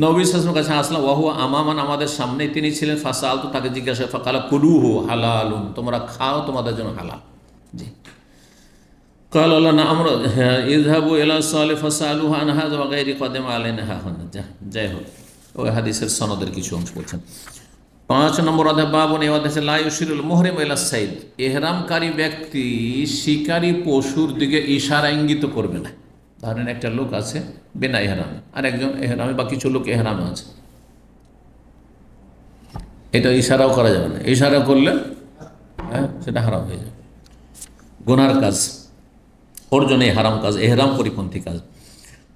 নবী সাল্লাল্লাহু আলাইহি ওয়াসাল্লামের কাছে আসলাম, ওয়াহুয়া আমামান, আমাদের সামনেই তিনি ছিলেন। ফাসাল, তো তাকে জিজ্ঞাসা, ফাকালা কুলুহু হালালুন, তোমরা খাও, তোমাদের জন্য হালাল। জি। কাল আল্লাহ না, আমরা ইযহাবু ইলা সালিহ ফাসালুহু আন হাযা ওয়া গায়রি কদম আলাইনা হাহুন। যাই হোক, ওই হাদিসের সনদের কিছু অংশ বলছেন। 5 নম্বর অধ্যায় বাবুন, এই অধ্যায়ে লা ইউশিরুল মুহরিম ইলা সাইদ, এহরামকারী ব্যক্তি শিকারী পশুর দিকে ইশারা ইঙ্গিত করবে না। ধরেন একটা লোক আছে বিনা এহরামে, আর একজন এহরামে, বা কিছু লোক এহরামে আছে, এটা ইশারাও করা যাবে না। ইশারা করলে হ্যাঁ সেটা হারাম হয়ে যাবে, গুনার কাজ, ওর জন্য হারাম কাজ, এহরাম পরিপন্থী কাজ।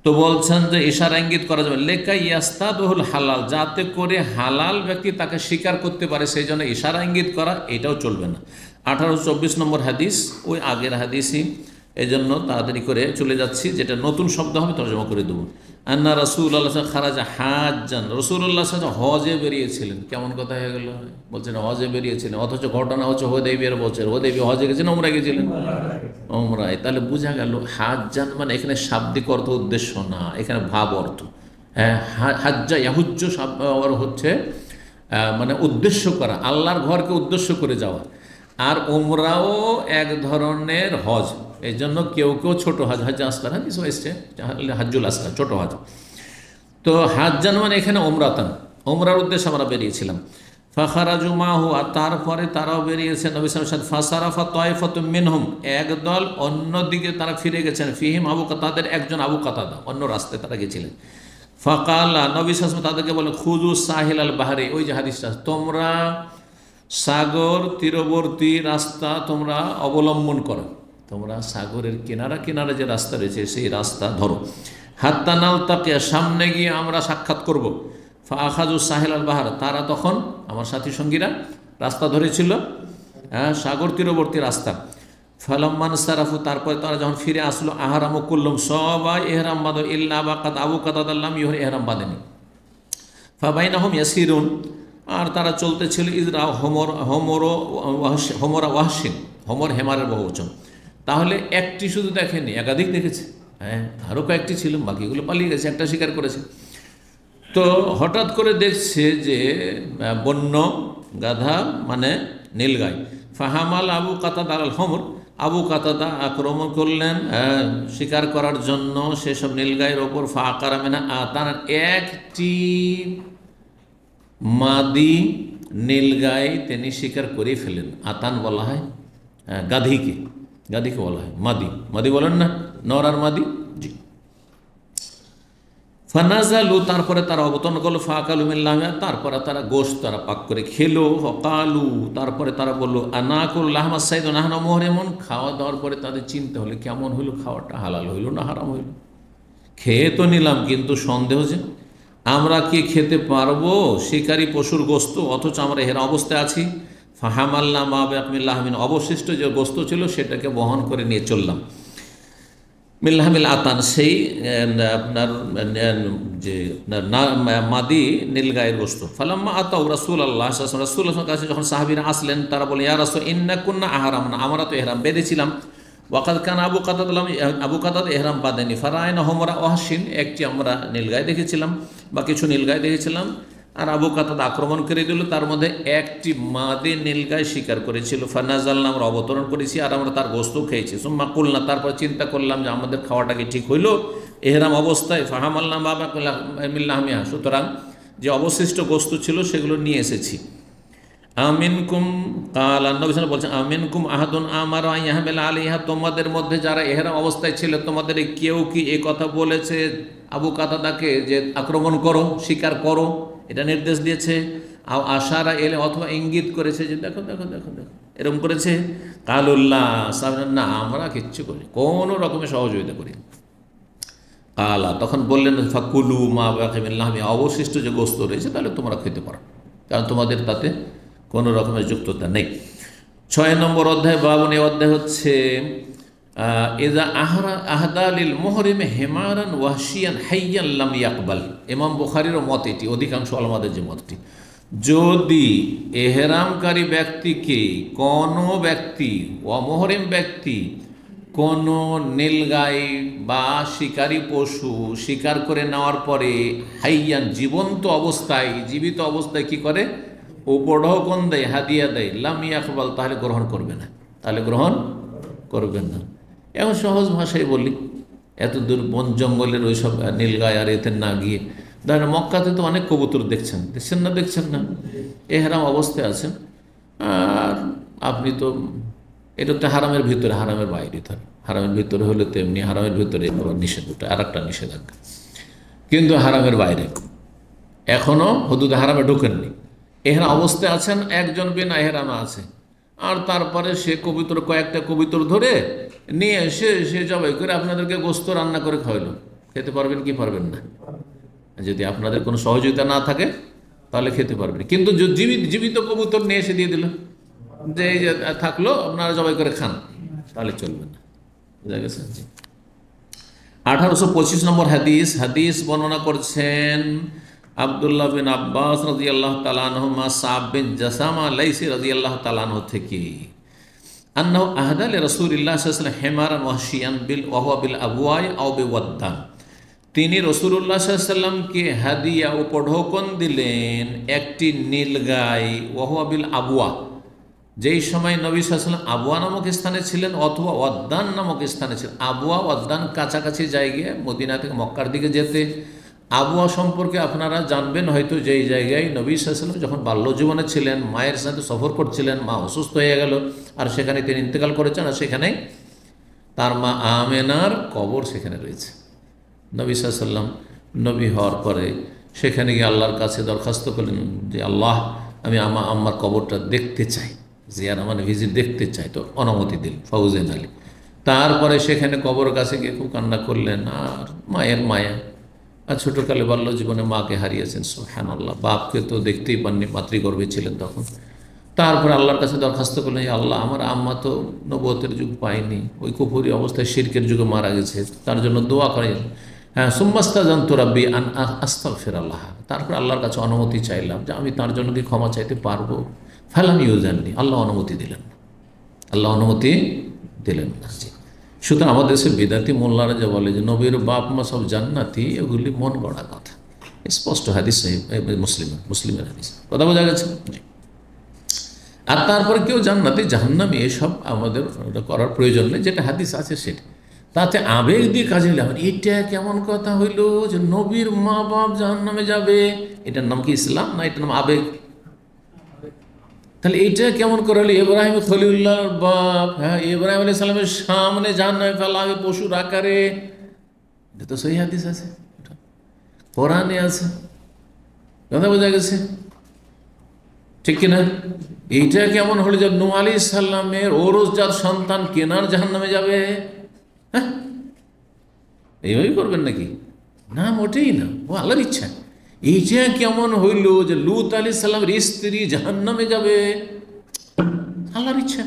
তো বলছেন যে ইশারা ইঙ্গিত করা যাবে, লেকা ইয়াস্তাদুল হালাল, যাতে করে হালাল ব্যক্তি তাকে স্বীকার করতে পারে, সেই জন্য ইশারা ইঙ্গিত করা এটাও চলবে না। 1824 নম্বর হাদিস, ওই আগের হাদিসই, এই জন্য তাড়াতাড়ি করে চলে যাচ্ছি, যেটা নতুন শব্দ হবে তর্জমা করে দেবো। আন্না রাসূলুল্লাহ খারাজা হাজ্জান, রাসূলুল্লাহ হজে বেরিয়েছিলেন। কেমন কথা হয়ে গেল, বলছেন হজে বেরিয়েছিলেন, অথচ ঘটনা হচ্ছে হুদাইবিয়ার বছর, হুদাইবিয়া হজে গেছেন, ওমরা গেছিলেন, ওমরায়। তাহলে বোঝা গেল হাজ্জান মানে এখানে শাব্দিক অর্থ, উদ্দেশ্য না, এখানে ভাব অর্থ। হ্যাঁ, হাজ্জা ইয়াহুজ্জ হচ্ছে মানে উদ্দেশ্য করা, আল্লাহর ঘরকে উদ্দেশ্য করে যাওয়া। আর ওমরাও এক ধরনের হজ, এই জন্য কেউ কেউ ছোটো হজ, হজ আসকার হাদিস এসছে, হাজ্জুল আসকার, ছোটো হজ। তো হাজ্জান মানে এখানে ওমরাতান, ওমরার উদ্দেশ্যে আমরা বেরিয়েছিলাম। ফাখারাজু মাহু, আর তারপরে তারাও বেরিয়েছে নবী সাল্লাল্লাহু আলাইহি ওয়াসাল্লাম। ফাসারাফা তায়ফাতুম মিনহুম, একদল অন্যদিকে তারা ফিরে গেছেন। ফিহিম আবু কাতাদার, একজন আবু কাতাদা, অন্য রাস্তায় তারা গেছিলেন। ফাকালা, নবী সাল্লাল্লাহু আলাইহি ওয়াসাল্লাম তাদেরকে বলে, খুযু সাহিল আল বাহরি, ওই যে হাদিসটা, তোমরা সাগর তীরবর্তী রাস্তা তোমরা অবলম্বন করো, তোমরা সাগরের কিনারা কিনারা যে রাস্তা রয়েছে সেই রাস্তা ধরো। হাত্তা নালতাকে, সামনে গিয়ে আমরা সাক্ষাৎ করব। ফাখাজু সাহেল আল বাহার, তারা তখন আমার সাথী সঙ্গীরা রাস্তা ধরেছিল সাগর তীরবর্তী রাস্তা। ফালাম্মান সারাফু, তারপরে তারা যখন ফিরে আসলো, আহারাম কুল্লুম, সবাই এহরাম বাঁধো, ইল্লা বাকাত আবু কাতাদাল্লাম ইহর এহরাম বাঁধেনি। ফাবাইনাহুম ইয়াসিরুন, আর তারা চলতেছিল। ইজরা হোমরা ওয়াহসিন, হোমর হেমারের বহুবচন। তাহলে একটি শুধু দেখেনি, একাধিক দেখেছে। হ্যাঁ, আরও কয়েকটি ছিল, বাকিগুলো পালিয়ে গেছে, একটা শিকার করেছে। তো হঠাৎ করে দেখছে যে বন্য গাধা মানে নীলগাই। ফাহামাল আবু কাতাদা আল হোমর, আবু কাতাদা আক্রমণ করলেন শিকার করার জন্য সেসব নীলগাইয়ের ওপর। ফাকারা মিনা আতান, একটি মাদি নীলগাই তিনি শিকার করে ফেলেন। আতান বলা হয় গাধিকে, গাধিকে বলা হয় মাদি। মাদি বলেন না, নর আর মাদি, জি। ফানাজালু, তারপরে তারা অবতরণ করলো। ফাকালু মিল্লাহিয়া, তারপরে তারা গোশত তারা পাক করে খেলো। ফকালু, তারপরে তারা বললো আনাকুল লাহমা সাইদ নাহনা মুহরিমুন, খাওয়া দাওয়ার পরে তাদের চিন্তা হলো কেমন হইলো, খাওয়াটা হালাল হইল না হারাম হইল। খেয়ে তো নিলাম, কিন্তু সন্দেহ যে আমরা কি খেতে পারবো শিকারী পশুর গোস্ত, অথচ আমরা এর অবস্থায় আছি। ফাহামাল্লা মা বেকমিল্লাহমিন, অবশিষ্ট যে গোস্ত ছিল সেটাকে বহন করে নিয়ে চললাম। মিল্লাহমিল আতান, সেই আপনার যে মাদি নীলগায়ের গোস্ত। ফালাম্মা আতাউ রাসূল আল্লাহ রাসূল কাছে যখন সাহাবীরা আসলেন, তারা বলে ইয়া রাসূল ইন্না কুন্না আহরাম, আমরা তো এহরাম বেঁধেছিলাম। ওয়াকাদ কান আবু কাতাদ এহরাম বাঁধেনি। ফারায়না হোমরা ওয়াহসিন, একটি আমরা নীলগায় দেখেছিলাম বা কিছু নীলগায় দেখেছিলাম, আর আবু কাতাদ আক্রমণ করে দিল, তার মধ্যে একটি মাদে নীলগায় শিকার করেছিল। ফানাজালনা, আমরা অবতরণ করেছি আর আমরা তার গোস্ত খেয়েছি। সুম্মা কুলনা, তারপর চিন্তা করলাম যে আমাদের খাওয়াটা কি ঠিক হইল এহরাম অবস্থায়। ফাহামাল্লা বাবা মিল্লাহমিয়া, সুতরাং যে অবশিষ্ট গোস্ত ছিল সেগুলো নিয়ে এসেছি। আমিনকুম কাল, নবী সাল্লাল্লাহু আলাইহি ওয়াসাল্লাম বলছেন আমিনকুম আহাদুন আমার ইয়াহমিল আলাইহা, তোমাদের মধ্যে যারা এহরাম অবস্থায় ছিল তোমাদের কেউ কি এই কথা বলেছে আবু কাতাদাকে যে আক্রমণ করো, শিকার করো, এটা নির্দেশ দিয়েছে? আশারা এলে, অথবা ইঙ্গিত করেছে যে দেখো দেখো দেখো দেখো, এরকম করেছে? কালুল্লাহ, না আমরা কিচ্ছু করি, কোনো রকমের সহযোগিতা করি। কালা, তখন বললেন ফাকুলু মা বাকিমিল্লাহ, অবশিষ্ট যে গোস্ত রয়েছে তাহলে তোমরা খেতে পারো, কারণ তোমাদের তাতে কোনো রকমের যুক্ততা নেই। 6 নম্বর অধ্যায়, বাবন, এই অধ্যায় হচ্ছে এজা আহদালিল মুহরিম হেমারান ওয়াহশিয়ান হাইয়ান লাম ইয়াকবাল। ইমাম বুখারীর মত এটি, অধিকাংশ আলেমদের যে মতটি, যদি এহরামকারী ব্যক্তিকে কোনো ব্যক্তি, অমহরিম ব্যক্তি কোনো নীলগাই বা শিকারী পশু শিকার করে নেওয়ার পরে হাইয়ান, জীবন্ত অবস্থায়, জীবিত অবস্থায় কি করে, উপঢৌকন দেয়, হাদিয়া দেয়, লাম ইয়াকবাল, তাহলে গ্রহণ করবে না, তাহলে গ্রহণ করবেন না। এখন সহজ ভাষায় বলি, এত দূর বন জঙ্গলের ওই সব নীলগাই আর এতে না গিয়ে, ধরেন মক্কাতে তো অনেক কবুতর দেখছেন, দেখছেন না? দেখছেন না? এহরাম অবস্থায় আছেন আর আপনি তো, এটা তো হারামের ভিতরে, হারামের বাইরে ধর, হারামের ভিতরে হলে তো এমনি হারামের ভিতরে নিষেধ, ওটা আর একটা নিষেধাজ্ঞা, কিন্তু হারামের বাইরে এখনও হদুদ হারামে ঢোকেননি, এহরাম অবস্থায় আছেন, একজন বিনা এহরামে আছে, আর তারপরে সে কবুতর, কয়েকটা কবুতর ধরে নিয়ে এসে সে জবাই করে আপনাদেরকে গোস্ত রান্না করে খাওয়াইল, খেতে পারবেন কি পারবেন না? যদি আপনাদের কোনো সহযোগিতা না থাকে তাহলে খেতে পারবেন, কিন্তু জীবিত কবুতর নিয়ে এসে দিয়ে দিল যে এই যে থাকলো, আপনারা জবাই করে খান, তাহলে চলবে না। বুঝা গেছে? 1825 নম্বর হাদিস বর্ণনা করছেন আব্দুল্লাহ বিন আব্বাস রাদিয়াল্লাহু তাআলা আনহুমা, সাব বিন জাসামা লাইসি রাদিয়াল্লাহু তাআলা আনহু থেকে, আন্নাহু আহদা লিরাসূলিল্লাহ সাল্লাল্লাহু আলাইহি ওয়াসাল্লাম হিমারান ওয়াহশিয়ান বিল ওয়াহুয়া বিল আবওয়াই আও বিওয়াদ্দান, তিনি রাসূলুল্লাহ সাল্লাল্লাহু আলাইহি ওয়াসাল্লামকে হাদিয়া, উপঢৌকন দিলেন একটি নীলগাই, ওয়াহুয়া বিল আবওয়া, যেই সময় নবী সাল্লাল্লাহু আলাইহি ওয়াসাল্লাম আবওয়া নামক স্থানে ছিলেন অথবা ওয়াদ্দান নামক স্থানে ছিলেন। আবওয়া ওয়াদ্দান কাছাকাছি জায়গায়, মদিনা থেকে মক্কার দিকে যেতে। আবওয়া সম্পর্কে আপনারা জানবেন হয়তো, যেই জায়গায় নবী সাল্লাল্লাহু আলাইহি ওয়াসাল্লাম যখন বাল্য জীবনে ছিলেন, মায়ের সাথে সফর করছিলেন, মা অসুস্থ হয়ে গেল আর সেখানে তিনি ইন্তেকাল করেছেন, আর সেখানে তার মা আমেনার কবর সেখানে রয়েছে। নবী সাল্লাল্লাহু আলাইহি ওয়াসাল্লাম নবী হওয়ার পরে সেখানে গিয়ে আল্লাহর কাছে দরখাস্ত করলেন যে আল্লাহ, আমি আম্মার কবরটা দেখতে চাই, জিয়ারা মানে ভিজিট দেখতে চাই। তো অনুমতি দিল ফৌজেন আলী। তারপরে সেখানে কবর কাছে গিয়ে খুব কান্না করলেন, আর মায়ের মায়া, আর ছোটোকালে বাল্য জীবনে মাকে হারিয়েছেন, সুবহানাল্লাহ। বাপকে তো দেখতেই পাননি, মাতৃগর্ভে ছিলেন তখন। তারপরে আল্লাহর কাছে দরখাস্ত করলেন, আল্লাহ আমার আম্মা তো নবুয়তের যুগ পায়নি, ওই কুফরি অবস্থায় শিরকের যুগে মারা গেছে, তার জন্য দোয়া করেন। হ্যাঁ, সুম্মাস্তাজানতু রাব্বি আন আস্তাগফিরাল্লাহ। তারপর আল্লাহর কাছে অনুমতি চাইলাম যে আমি তার জন্য কি ক্ষমা চাইতে পারবো। ফালাম ইউজাননি, আল্লাহ অনুমতি দিলেন না, আল্লাহ অনুমতি দিলেন না। সুতরাং আমাদের দেশে বিদাতি মোল্লারা যে বলে যে নবীর বাপ মা সব জান্নাতি, এগুলি মন গড়া কথা। স্পষ্ট হাদিস, মুসলিমের হাদিস, কথা বোঝা গেছে। আর তারপরে কেউ জান্নাতি জাহান্নামী এসব আমাদের করার প্রয়োজন নেই, যেটা হাদিস আছে সেটা। তাতে আবেগ দিয়ে কাজে নিলাম, এটা কেমন কথা হইল যে নবীর মা বাপ জাহান্নামে যাবে, এটার নাম কি ইসলাম না এটার নাম আবেগ? তাহলে এইটা কেমন করে হলো? ইব্রাহিম খলিলুল্লাহর বাপ, হ্যাঁ, ইব্রাহিম আলাইহিস সালামের সামনে জাহান্নামে ফেলা হবে পশুর আকারে, এটা তো সহিহ হাদিস আছে, কোরআনে আছে, কথা বোঝা গেছে, ঠিক কিনা? এইটা কেমন হলো যে নূহ আলাইহিস সালামের ওরসজাত সন্তান কেনার জাহান্নামে যাবে? হ্যাঁ, এইভাবেই করবেন নাকি? না, মোটেই না, ও আল্লাহর ইচ্ছা। এইটা কেমন হইল যে লূত আলাইহিস সালামের স্ত্রী জাহান্নামে যাবে? আল্লাহর ইচ্ছা।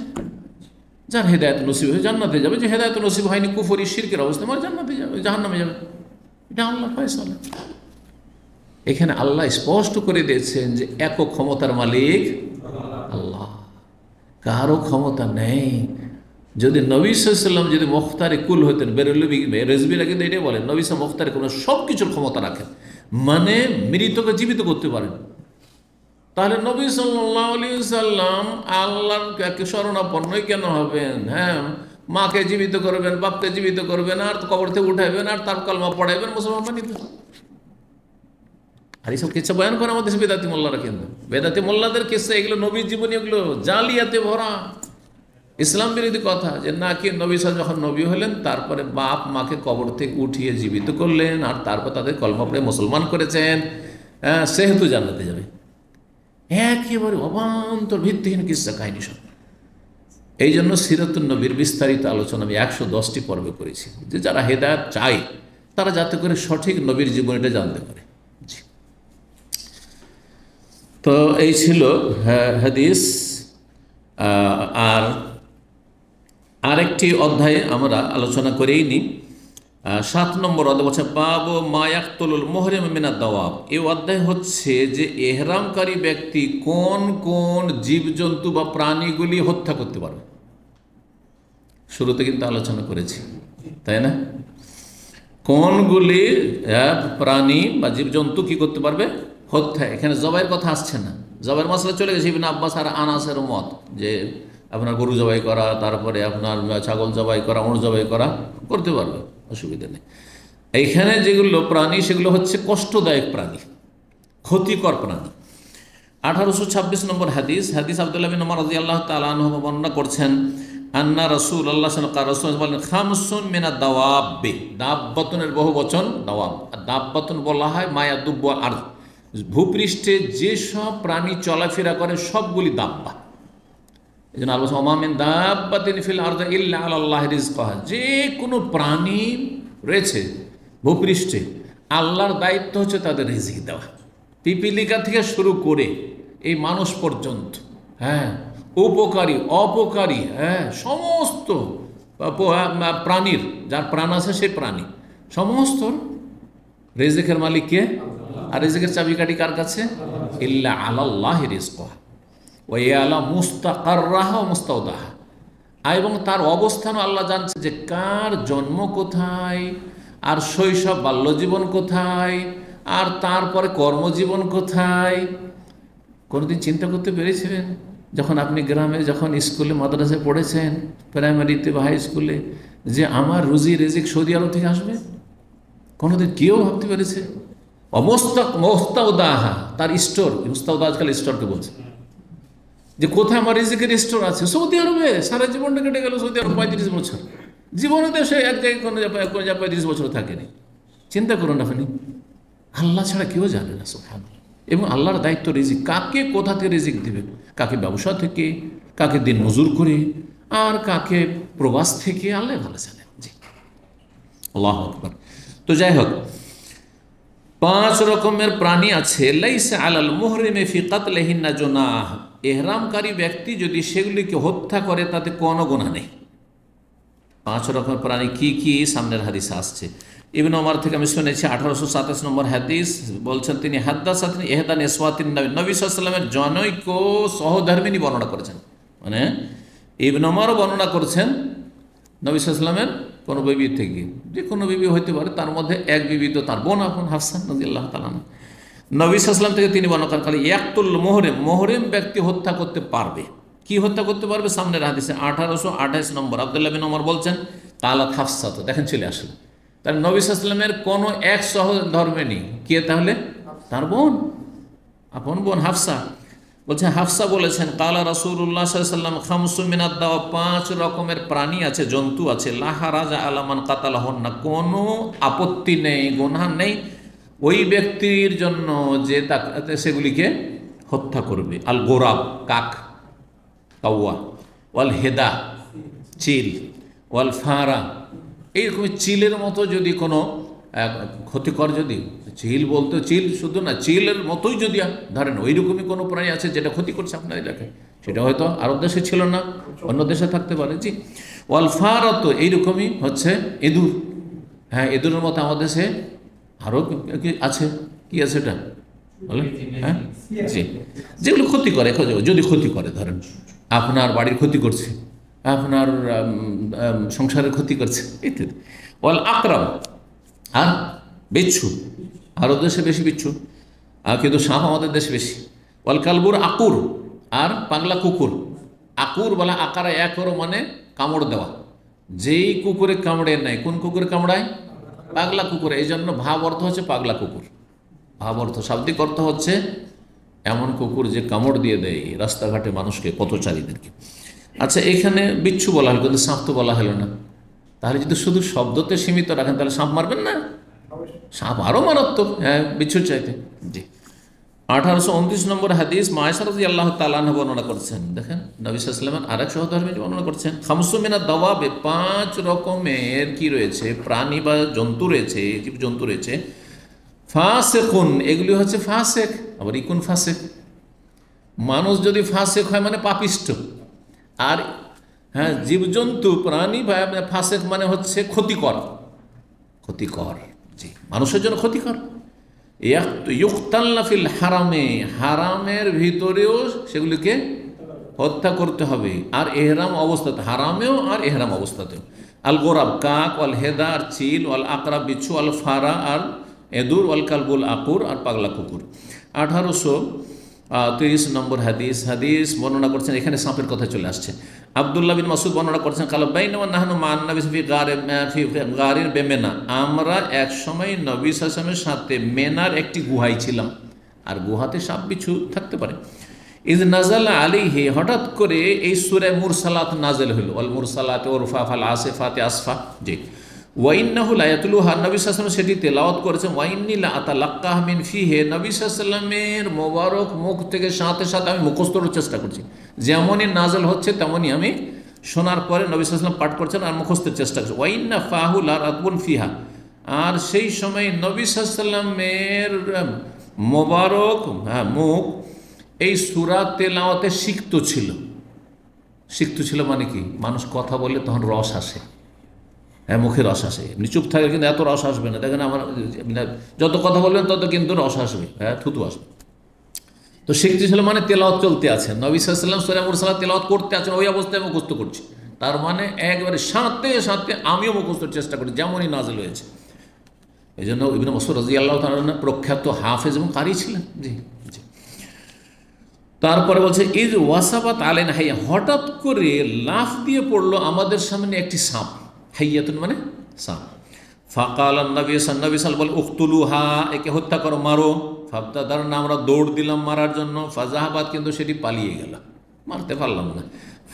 যার হেদায়েত নসিব হয়ে জান্নাতে যাবে, যে হেদায়েত নসিব হয়নি কুফরি শিরকের অবস্থা, আমার জান্নাতে যাবে, জাহান্নামে যাবে, এটা আল্লাহর ফয়সালা। এখানে আল্লাহ স্পষ্ট করে দিয়েছেন যে একক ক্ষমতার মালিক আল্লাহ, কারো ক্ষমতা নেই। যদি নবী সাল্লাল্লাহু আলাইহি ওয়াসাল্লাম যদি মুখতারে কুল হতেন, বেরলবি রেজবিরা কিন্তু এটাই বলেন, নবী সাল্লাল্লাহু মুখতারে কোনো সব কিছুর ক্ষমতা রাখেন, মানে মৃতকে জীবিত করতে পারেন। তাহলে নবী সাল্লাল্লাহু আলাইহি ওয়াসাল্লাম আল্লাহর শরণাপন্নই কেন হবেন? হ্যাঁ, মাকে জীবিত করবেন, বাপকে জীবিত করবেন, আর কবর থেকে উঠাইবেন, আর তার কলমা পড়াইবেন, মুসলমান বানিয়ে। আর এইসব কিচ্ছা বয়ান করে আমাদের বেদাতি মোল্লারা, কিন্তু বেদাতি মোল্লাদের কিচ্ছা এগুলো নবীর জীবনী, এগুলো জালিয়াতে ভরা, ইসলাম বিরোধী কথা। যে না, কি নবী সাল যখন নবী হলেন, তারপরে বাপ মাকে কবর থেকে উঠিয়ে জীবিত করলেন, আর তারপর তাদের কলমা পড়ে মুসলমান করেছেন, সেহেতু জান্নাতে যাবে। একেবারে অবান্তর ভিত্তিহীন কিচ্ছা কাহিনী সব। এই জন্য সিরাতুন নবীর বিস্তারিত আলোচনা আমি 110টি পর্বে করেছি, যে যারা হেদায়েত চায় তারা যাতে করে সঠিক নবীর জীবনীটা জানতে পারে। তো এই ছিল হাদিস। আর আরেকটি অধ্যায়ে আমরা আলোচনা করেই নি, 7 নম্বর অধ্যায় বলছে বাবু মা ইয়াকতুলুল মুহরিম মিনাদ দাওয়াব। এই অধ্যায় হচ্ছে যে এহরামকারী ব্যক্তি কোন কোন জীবজন্তু বা প্রাণীগুলি হত্যা করতে পারবে। শুরুতে কিন্তু আলোচনা করেছি, তাই না? কোনগুলি প্রাণী বা জীবজন্তু কি করতে পারবে? হত্যা। এখানে জবাইয়ের কথা আসছে না, জবাইয়ের মশলা চলে গেছে ইবনে আব্বাস আর আনাসের মত, যে আপনার গরু জবাই করা, তারপরে আপনার ছাগল জবাই করা, উট জবাই করা করতে পারবে, অসুবিধা নেই। এইখানে যেগুলো প্রাণী সেগুলো হচ্ছে কষ্টদায়ক প্রাণী, ক্ষতিকর প্রাণী। 1826 নম্বর হাদিস আব্দুল্লাহ বিন উমর রাদিয়াল্লাহু তাআলা আনহু বর্ণনা করছেন, আন্না রাসূলুল্লাহ সাল্লাল্লাহু আলাইহি ওয়াসাল্লাম বলেন, খামসুন মিনাদ দাওয়াবি, দাব্বাতুনের বহু বচন দাওয়াব। আর দাব্বাতুন বলা হয় মায়া দুব্ব আর, ভূপৃষ্ঠে যেসব প্রাণী চলাফেরা করে সবগুলি দাব্বা। এই জন্য আল্লাহ ওয়া মা মিন দাব্বাতিন ফিল আরদি ইল্লা আলাল্লাহি রিজকুহা, যে কোনো প্রাণী রয়েছে ভূপৃষ্ঠে, আল্লাহর দায়িত্ব হচ্ছে তাদের রিজিক দেওয়া। পিপিলিকা থেকে শুরু করে এই মানুষ পর্যন্ত, হ্যাঁ, উপকারী অপকারী, হ্যাঁ, সমস্ত প্রাণীর, যার প্রাণ আছে সেই প্রাণী সমস্ত রিজিকের মালিক কে? আর রিজিকের চাবিকাঠি কার কাছে? ইল্লা আলাল্লাহি রিজকুহা ওয়া ইয়ালা মুস্তাকাররাহা ওয়া মুস্তাওদাহা, এবং তার অবস্থান আল্লাহ জানছে, যে কার জন্ম কোথায়, আর শৈশব বাল্যজীবন কোথায়, আর তারপরে কর্মজীবন কোথায়। কোনোদিন চিন্তা করতে পেরেছিলেন যখন আপনি গ্রামে, যখন স্কুলে মাদ্রাসায় পড়েছেন, প্রাইমারিতে বা হাই স্কুলে, যে আমার রুজি রিজিক সৌদি আরব থেকে আসবে? কোনোদিন কেউ ভাবতে পেরেছে? মুস্তাওদাহা, তার স্টোর, মুস্তাওদা আজকাল স্টোরকে বলছে, যে কোথায় আমার রিজিকের স্টোর আছে? সৌদি আরবে। সারা জীবনটা কেটে গেল সৌদি আরব, 35 বছর। জীবনে তো সে এক জায়গায় কোনো 35 বছর থাকেনি। চিন্তা করুন আপনি, আল্লাহ ছাড়া কেউ জানে না। সুবহানাল্লাহ, এবং আল্লাহর দায়িত্ব রিজিক, কাকে কোথা থেকে রিজিক দিবেন, কাকে ব্যবসা থেকে, কাকে দিন মজুর করে, আর কাকে প্রবাস থেকে, আল্লাহ ভালো জানেন। জি, আল্লাহু আকবার। তো যাই হোক, 5 রকমের প্রাণী আছে, লাইসা আলাল মুহরিমে ফি কাতলিহিন্না জুনাহ, ইহরামকারী ব্যক্তি যদি সেগুলিকে হত্যা করে তাতে কোনো গুনাহ নেই। 5 রকমের প্রাণী কি কি সামনের হাদিসে আসছে। ইবনে ওমর থেকে আমি শুনেছি 1827 নম্বর হাদিস, বলছেন তিনি হাদ্দাসাতনি ইহদা নিসওয়াতিন নবী, নবী সাল্লাল্লাহু আলাইহি ওয়াসাল্লামের জনৈক সহধর্মিনী বর্ণনা করেছেন, মানে ইবনে ওমর বর্ণনা করছেন নবী সাল্লাল্লাহু আলাইহি ওয়াসাল্লামের কোনো বিবি থেকে, যে কোনো বিবি হইতে পারে, তার মধ্যে এক বিবি তো তার বোন আপন হাফসা রাদিয়াল্লাহু তাআলা। নবী সাল্লাল্লাহু আলাইহি ওয়াসাল্লাম থেকে তিনি বর্ণনা করেন, ইয়াকতুল মুহরিম, মুহরিম ব্যক্তি হত্যা করতে পারবে। কি হত্যা করতে পারবে? সামনের হাদিসে 1828 নম্বর আব্দুল্লাহ বিন ওমর বলছেন কালাত হাফসা, তো দেখেন চলে আসলো। তাহলে নবী সাল্লাল্লাহু আলাইহি ওয়াসাল্লামের কোনো এক সহধর্মিণী কে? তাহলে তার বোন, আপন বোন হাফসা। বলছেন হাফসা বলেছেন কালা রাসূলুল্লাহ সাল্লাল্লাহু আলাইহি ওয়াসাল্লাম খামসু মিনাদ দাওয়া, 5 রকমের প্রাণী আছে, জন্তু আছে, লা হারাজা আলা মান কাতালাহুন্না, কোনো আপত্তি নেই, গুনাহ নেই ওই ব্যক্তির জন্য যে সেগুলিকে হত্যা করবে। আল গোরাব, কাক, কাউয়া, ওয়াল হেদা, চিল, ওয়াল ফারা, এইরকম চিলের মতো যদি কোনো ক্ষতিকর, যদি চিল বলতে চিল শুধু না, চিলের মতোই যদি ধরেন ওইরকমই কোনো প্রাণী আছে যেটা ক্ষতি করছে আপনার এলাকায়, সেটা হয়তো আরব দেশে ছিল না, অন্য দেশে থাকতে পারে। জি, ওয়াল ফারা, তো এইরকমই হচ্ছে ইঁদুর। হ্যাঁ, ইঁদুরের মতো আমাদের দেশে আরও আছে, কি আছে এটা বলেন? হ্যাঁ, জি, যেগুলো ক্ষতি করে, যদি ক্ষতি করে, ধরেন আপনার বাড়ির ক্ষতি করছে, আপনার সংসারের ক্ষতি করছে ইত্যাদি। ওয়াল আকরাম, আর বিচ্ছু, আরব দেশে বেশি বিচ্ছু, আর কিন্তু সাপ আমাদের দেশে বেশি। ওয়াল কালবুর, আকুর, আর পাগলা কুকুর। আকুর বলা আকারে একরো, মানে কামড় দেওয়া, যেই কুকুরে কামড়ে নেয়। কোন কুকুরে কামড়ায়? পাগলা কুকুরে। এই জন্য ভাব অর্থ হচ্ছে পাগলা কুকুর, ভাব অর্থ, শাব্দিক অর্থ হচ্ছে এমন কুকুর যে কামড় দিয়ে দেয় রাস্তাঘাটে মানুষকে, পথচারীদেরকে। আচ্ছা, এখানে বিচ্ছু বলা হলো, কিন্তু সাপ তো বলা হলো না। তাহলে যদি শুধু শব্দতে সীমিত রাখেন তাহলে সাপ মারবেন না? সাপ আরও মারাত্মক, হ্যাঁ, বিচ্ছুর চাইতে। জি, 1829 নম্বর হাদিস, মায়েশা রাদিয়াল্লাহু তাআলা আনহা বর্ণনা করছেন। দেখেন নবী সাল্লাল্লাহু আলাইহি ওয়াসাল্লাম আরেক সহধর্মী বর্ণনা করছেন, খামসু মিনাদ দাওয়াবে, 5 রকমের কি রয়েছে, প্রাণী বা জন্তু রয়েছে, জীব জন্তু রয়েছে, ফাসিকুন, এগুলি হচ্ছে ফাসেক। আবার ইকুন ফাসেক, মানুষ যদি ফাসেক হয় মানে পাপিষ্ঠ, আর হ্যাঁ জীবজন্তু প্রাণী বা ফাসেক মানে হচ্ছে ক্ষতিকর, ক্ষতিকর। জি, মানুষের জন্য ক্ষতিকর। ইউকতালনা ফিল হারামে, হারামের ভিতরেও সেগুলিকে হত্যা করতে হবে, আর এহরাম অবস্থাতে, হারামেও আর এহরাম অবস্থাতেও। আল গোরাব, কাক, ওয়াল হেদা, আর চিল, ওয়াল আকরাব, বিচ্ছু, আল ফারা, আর এদুর, ওয়াল কালবুল, আকুর, আর পাগলা কুকুর। 1830 নম্বর হাদিস, হাদিস বর্ণনা করছেন, এখানে সাপের কথা চলে আসছে। আব্দুল্লাহ বিন মাসউদ বর্ণনা করছেন, কাল বাইনামা নাহনু মা নবী ফি গারিন বেমেনা, আমরা এক সময় নবী সাল্লাল্লাহু আলাইহি ওয়াসাল্লামের সাথে মেনার একটি গুহায় ছিলাম, আর গুহাতে সাপ বিচ্ছু থাকতে পারে। ইজ নাজালা আলাইহি, হঠাৎ করে এই সূরা মুরসালাত নাযিল হলো, ওয়াল মুরসালাত উরফা, ফাল আসিফাত আসফা। জি, ওয়াইন্নাহু লা ইয়াতলুহা, নবী সাল্লাল্লাহু আলাইহি ওয়াসাল্লাম সেটি তেলাওয়াত করেছেন। ওয়াইন্নী লা আতালাক্কাহ মিন ফিহি, নবী সাল্লাল্লাহু আলাইহি ওয়াসাল্লামের মোবারক মুখ থেকে সাথে সাথে আমি মুখস্থ করার চেষ্টা করছি, যেমনই নাজল হচ্ছে তেমনই আমি শোনার পরে নবী সাল্লাল্লাহু আলাইহি ওয়াসাল্লাম পাঠ করছেন আর মুখস্থের চেষ্টা করছি। ওয়াইন্না ফাহু লা রাতবুন ফিহা, আর সেই সময় নবী সাল্লাল্লাহু আলাইহি ওয়াসাল্লামের মোবারক মুখ এই সূরা তেলাওয়াতে সিক্ত ছিল। সিক্ত ছিল মানে কি? মানুষ কথা বললে তখন রস আসে, হ্যাঁ, মুখে রস আসে। এমনি চুপ থাকে কিন্তু এত রস আসবে না। দেখেন আমার যত কথা বলবেন তত কিন্তু রস আসবে, হ্যাঁ, থুতু আসবে। তো সিক্ত ছিল মানে তেলাওয়াত চলতে আছে, নবী সাল্লাল্লাহু আলাইহি ওয়াসাল্লাম সূরা মুরসালাত তেলাওয়াত করতে আছেন, ওই অবস্থায় মুখস্থ করছি। তার মানে একবারে সাথে সাথে আমিও মুখস্থর চেষ্টা করি যেমনই নাযিল হয়েছে। এই জন্য ইবনে মাসউদ রাদিয়াল্লাহু তাআলা প্রখ্যাত হাফেজ এবং কারি ছিলেন। জি জি। তারপরে বলছে ইজ ওয়াসাবাত আলাইনা হাইয়া, হঠাৎ করে লাফ দিয়ে পড়লো আমাদের সামনে একটি সাপ। হাইয়াতুন মানে সাপ। ফাকাল নবী সাল বলে উকতুলুহা, একে হত্যা করো, মারো। ফাবতাদার না, আমরা দৌড় দিলাম মারার জন্য। ফাজাহাবাদ, কিন্তু সেটি পালিয়ে গেল, মারতে পারলাম না।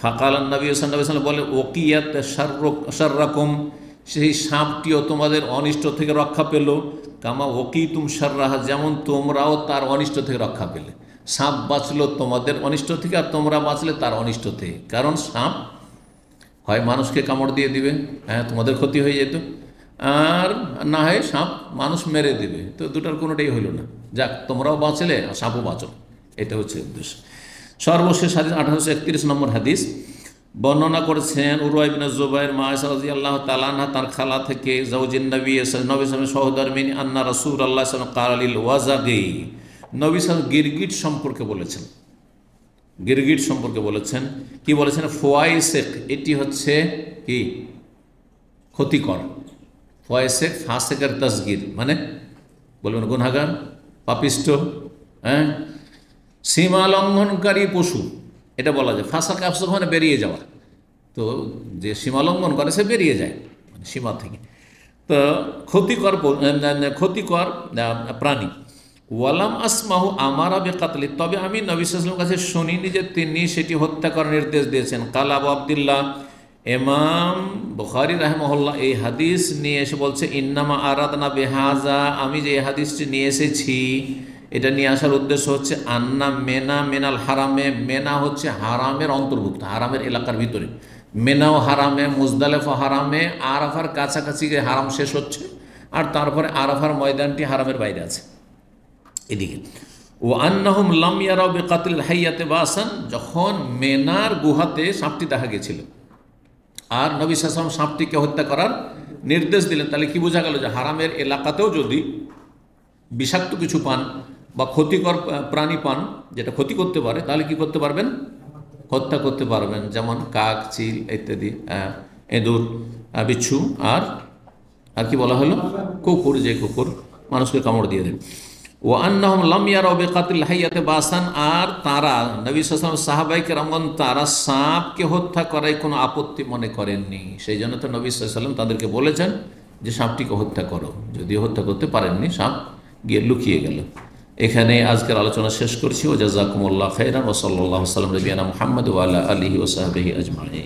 ফাকাল নবী সাল বলে ওকিয়াত শাররাকুম, সেই সাপটিও তোমাদের অনিষ্ট থেকে রক্ষা পেল। কামা ওকিতুম শাররাহা, যেমন তোমরাও তার অনিষ্ট থেকে রক্ষা পেলে। সাপ বাঁচলো তোমাদের অনিষ্ট থেকে, আর তোমরা বাঁচলে তার অনিষ্ট থেকে। কারণ সাপ হয় মানুষকে কামড় দিয়ে দিবে, হ্যাঁ তোমাদের ক্ষতি হয়ে যেত, আর না হয় সাপ মানুষ মেরে দিবে, তো দুটার কোনোটাই হইল না। যাক, তোমরাও বাঁচলে আর সাপও বাঁচো, এটা হচ্ছে উদ্দেশ্য। সর্বশেষ হাদিস 1831 নম্বর হাদিস বর্ণনা করেছেন উরওয়া ইবনে জুবাইর মা আয়েশা রাদিয়াল্লাহু তাআলা আনহা তার খালা থেকে, জাওজিন নবী সাল্লাল্লাহু আলাইহি ওয়াসাল্লাম সহধর্মিনী, আন্না রাসূলুল্লাহ সাল্লাল্লাহু আলাইহি ওয়াসাল্লাম ক্বালা লিল ওয়াজাগি, নবী সাল্লাল্লাহু গিরগিট সম্পর্কে বলেছেন। গিরগিট সম্পর্কে বলেছেন, কি বলেছেন? ফুয়াইসেক, এটি হচ্ছে কি ক্ষতিকর। ফুয়াইসেক ফাসেকের তাসগীর, মানে বলবেন গুনাহগার, পাপিষ্ট, হ্যাঁ, সীমা লঙ্ঘনকারী পশু, এটা বলা যায়। ফাসাক আফসাক মানে বেরিয়ে যাওয়া, তো যে সীমা লঙ্ঘন করে সে বেরিয়ে যায় মানে সীমা থেকে। তো ক্ষতিকর প্রাণী। ওয়ালাম আসমাহু আমারা বেকাতলি, তবে আমি নবী সাল্লাল্লাহু আলাইহি ওয়াসাল্লামের কাছে শুনিনি যে তিনি সেটি হত্যা করার নির্দেশ দিয়েছেন। কাল আবু আব্দুল্লাহ, ইমাম বুখারী রাহিমাহুল্লাহ এই হাদিস নিয়ে এসে বলছে, ইন্নামা আরাদনা বেহাজা, আমি যে এই হাদিসটি নিয়ে এসেছি, এটা নিয়ে আসার উদ্দেশ্য হচ্ছে আন্না মেনা মেনাল হারামে, মেনা হচ্ছে হারামের অন্তর্ভুক্ত, হারামের এলাকার ভিতরে। মেনাও হারামে, মুজদালেফা হারামে, আরাফার কাছাকাছি হারাম শেষ হচ্ছে, আর তারপরে আরাফার ময়দানটি হারামের বাইরে আছে এদিকে। ও আন্নাহুম লাম ইয়ারাউ বিকাতিল হাইয়াতে বাসান, যখন মেনার গুহাতে সাপটি দেখা গেছিল আর নবী সাল্লাল্লাহু আলাইহি ওয়াসাল্লাম সাপটিকে হত্যা করার নির্দেশ দিলেন, তাহলে কি বোঝা গেল যে হারামের এলাকাতেও যদি বিষাক্ত কিছু পান বা ক্ষতিকর প্রাণী পান যেটা ক্ষতি করতে পারে, তাহলে কি করতে পারবেন? হত্যা করতে পারবেন। যেমন কাক, চিল ইত্যাদি, এঁদুর, বিচ্ছু, আর কি বলা হলো? কুকুর, যে কুকুর মানুষকে কামড় দিয়ে দেয়। ও আন্নাহুম লাম ইয়ারাউ বিকাতিল হাইয়াতে বাসান, আর তারা নবী সাল্লাল্লাহু আলাইহি ওয়াসাল্লাম সাহাবায়ে কেরামগণ তারা সাপকে হত্যা করায় কোনো আপত্তি মনে করেননি। সেই জন্য তো নবী সাল্লাল্লাহু আলাইহি ওয়াসাল্লাম তাদেরকে বলেছেন যে সাপটিকে হত্যা করো। যদিও হত্যা করতে পারেননি, সাপ গিয়ে লুকিয়ে গেল। এখানে আজকের আলোচনা শেষ করছি। ও জাযাকুমুল্লাহু খাইরান, ওয়া সাল্লাল্লাহু আলা নবিয়িনা মুহাম্মদ ওয়া আলা আলিহি ওয়া সাহবিহি আজমাইন।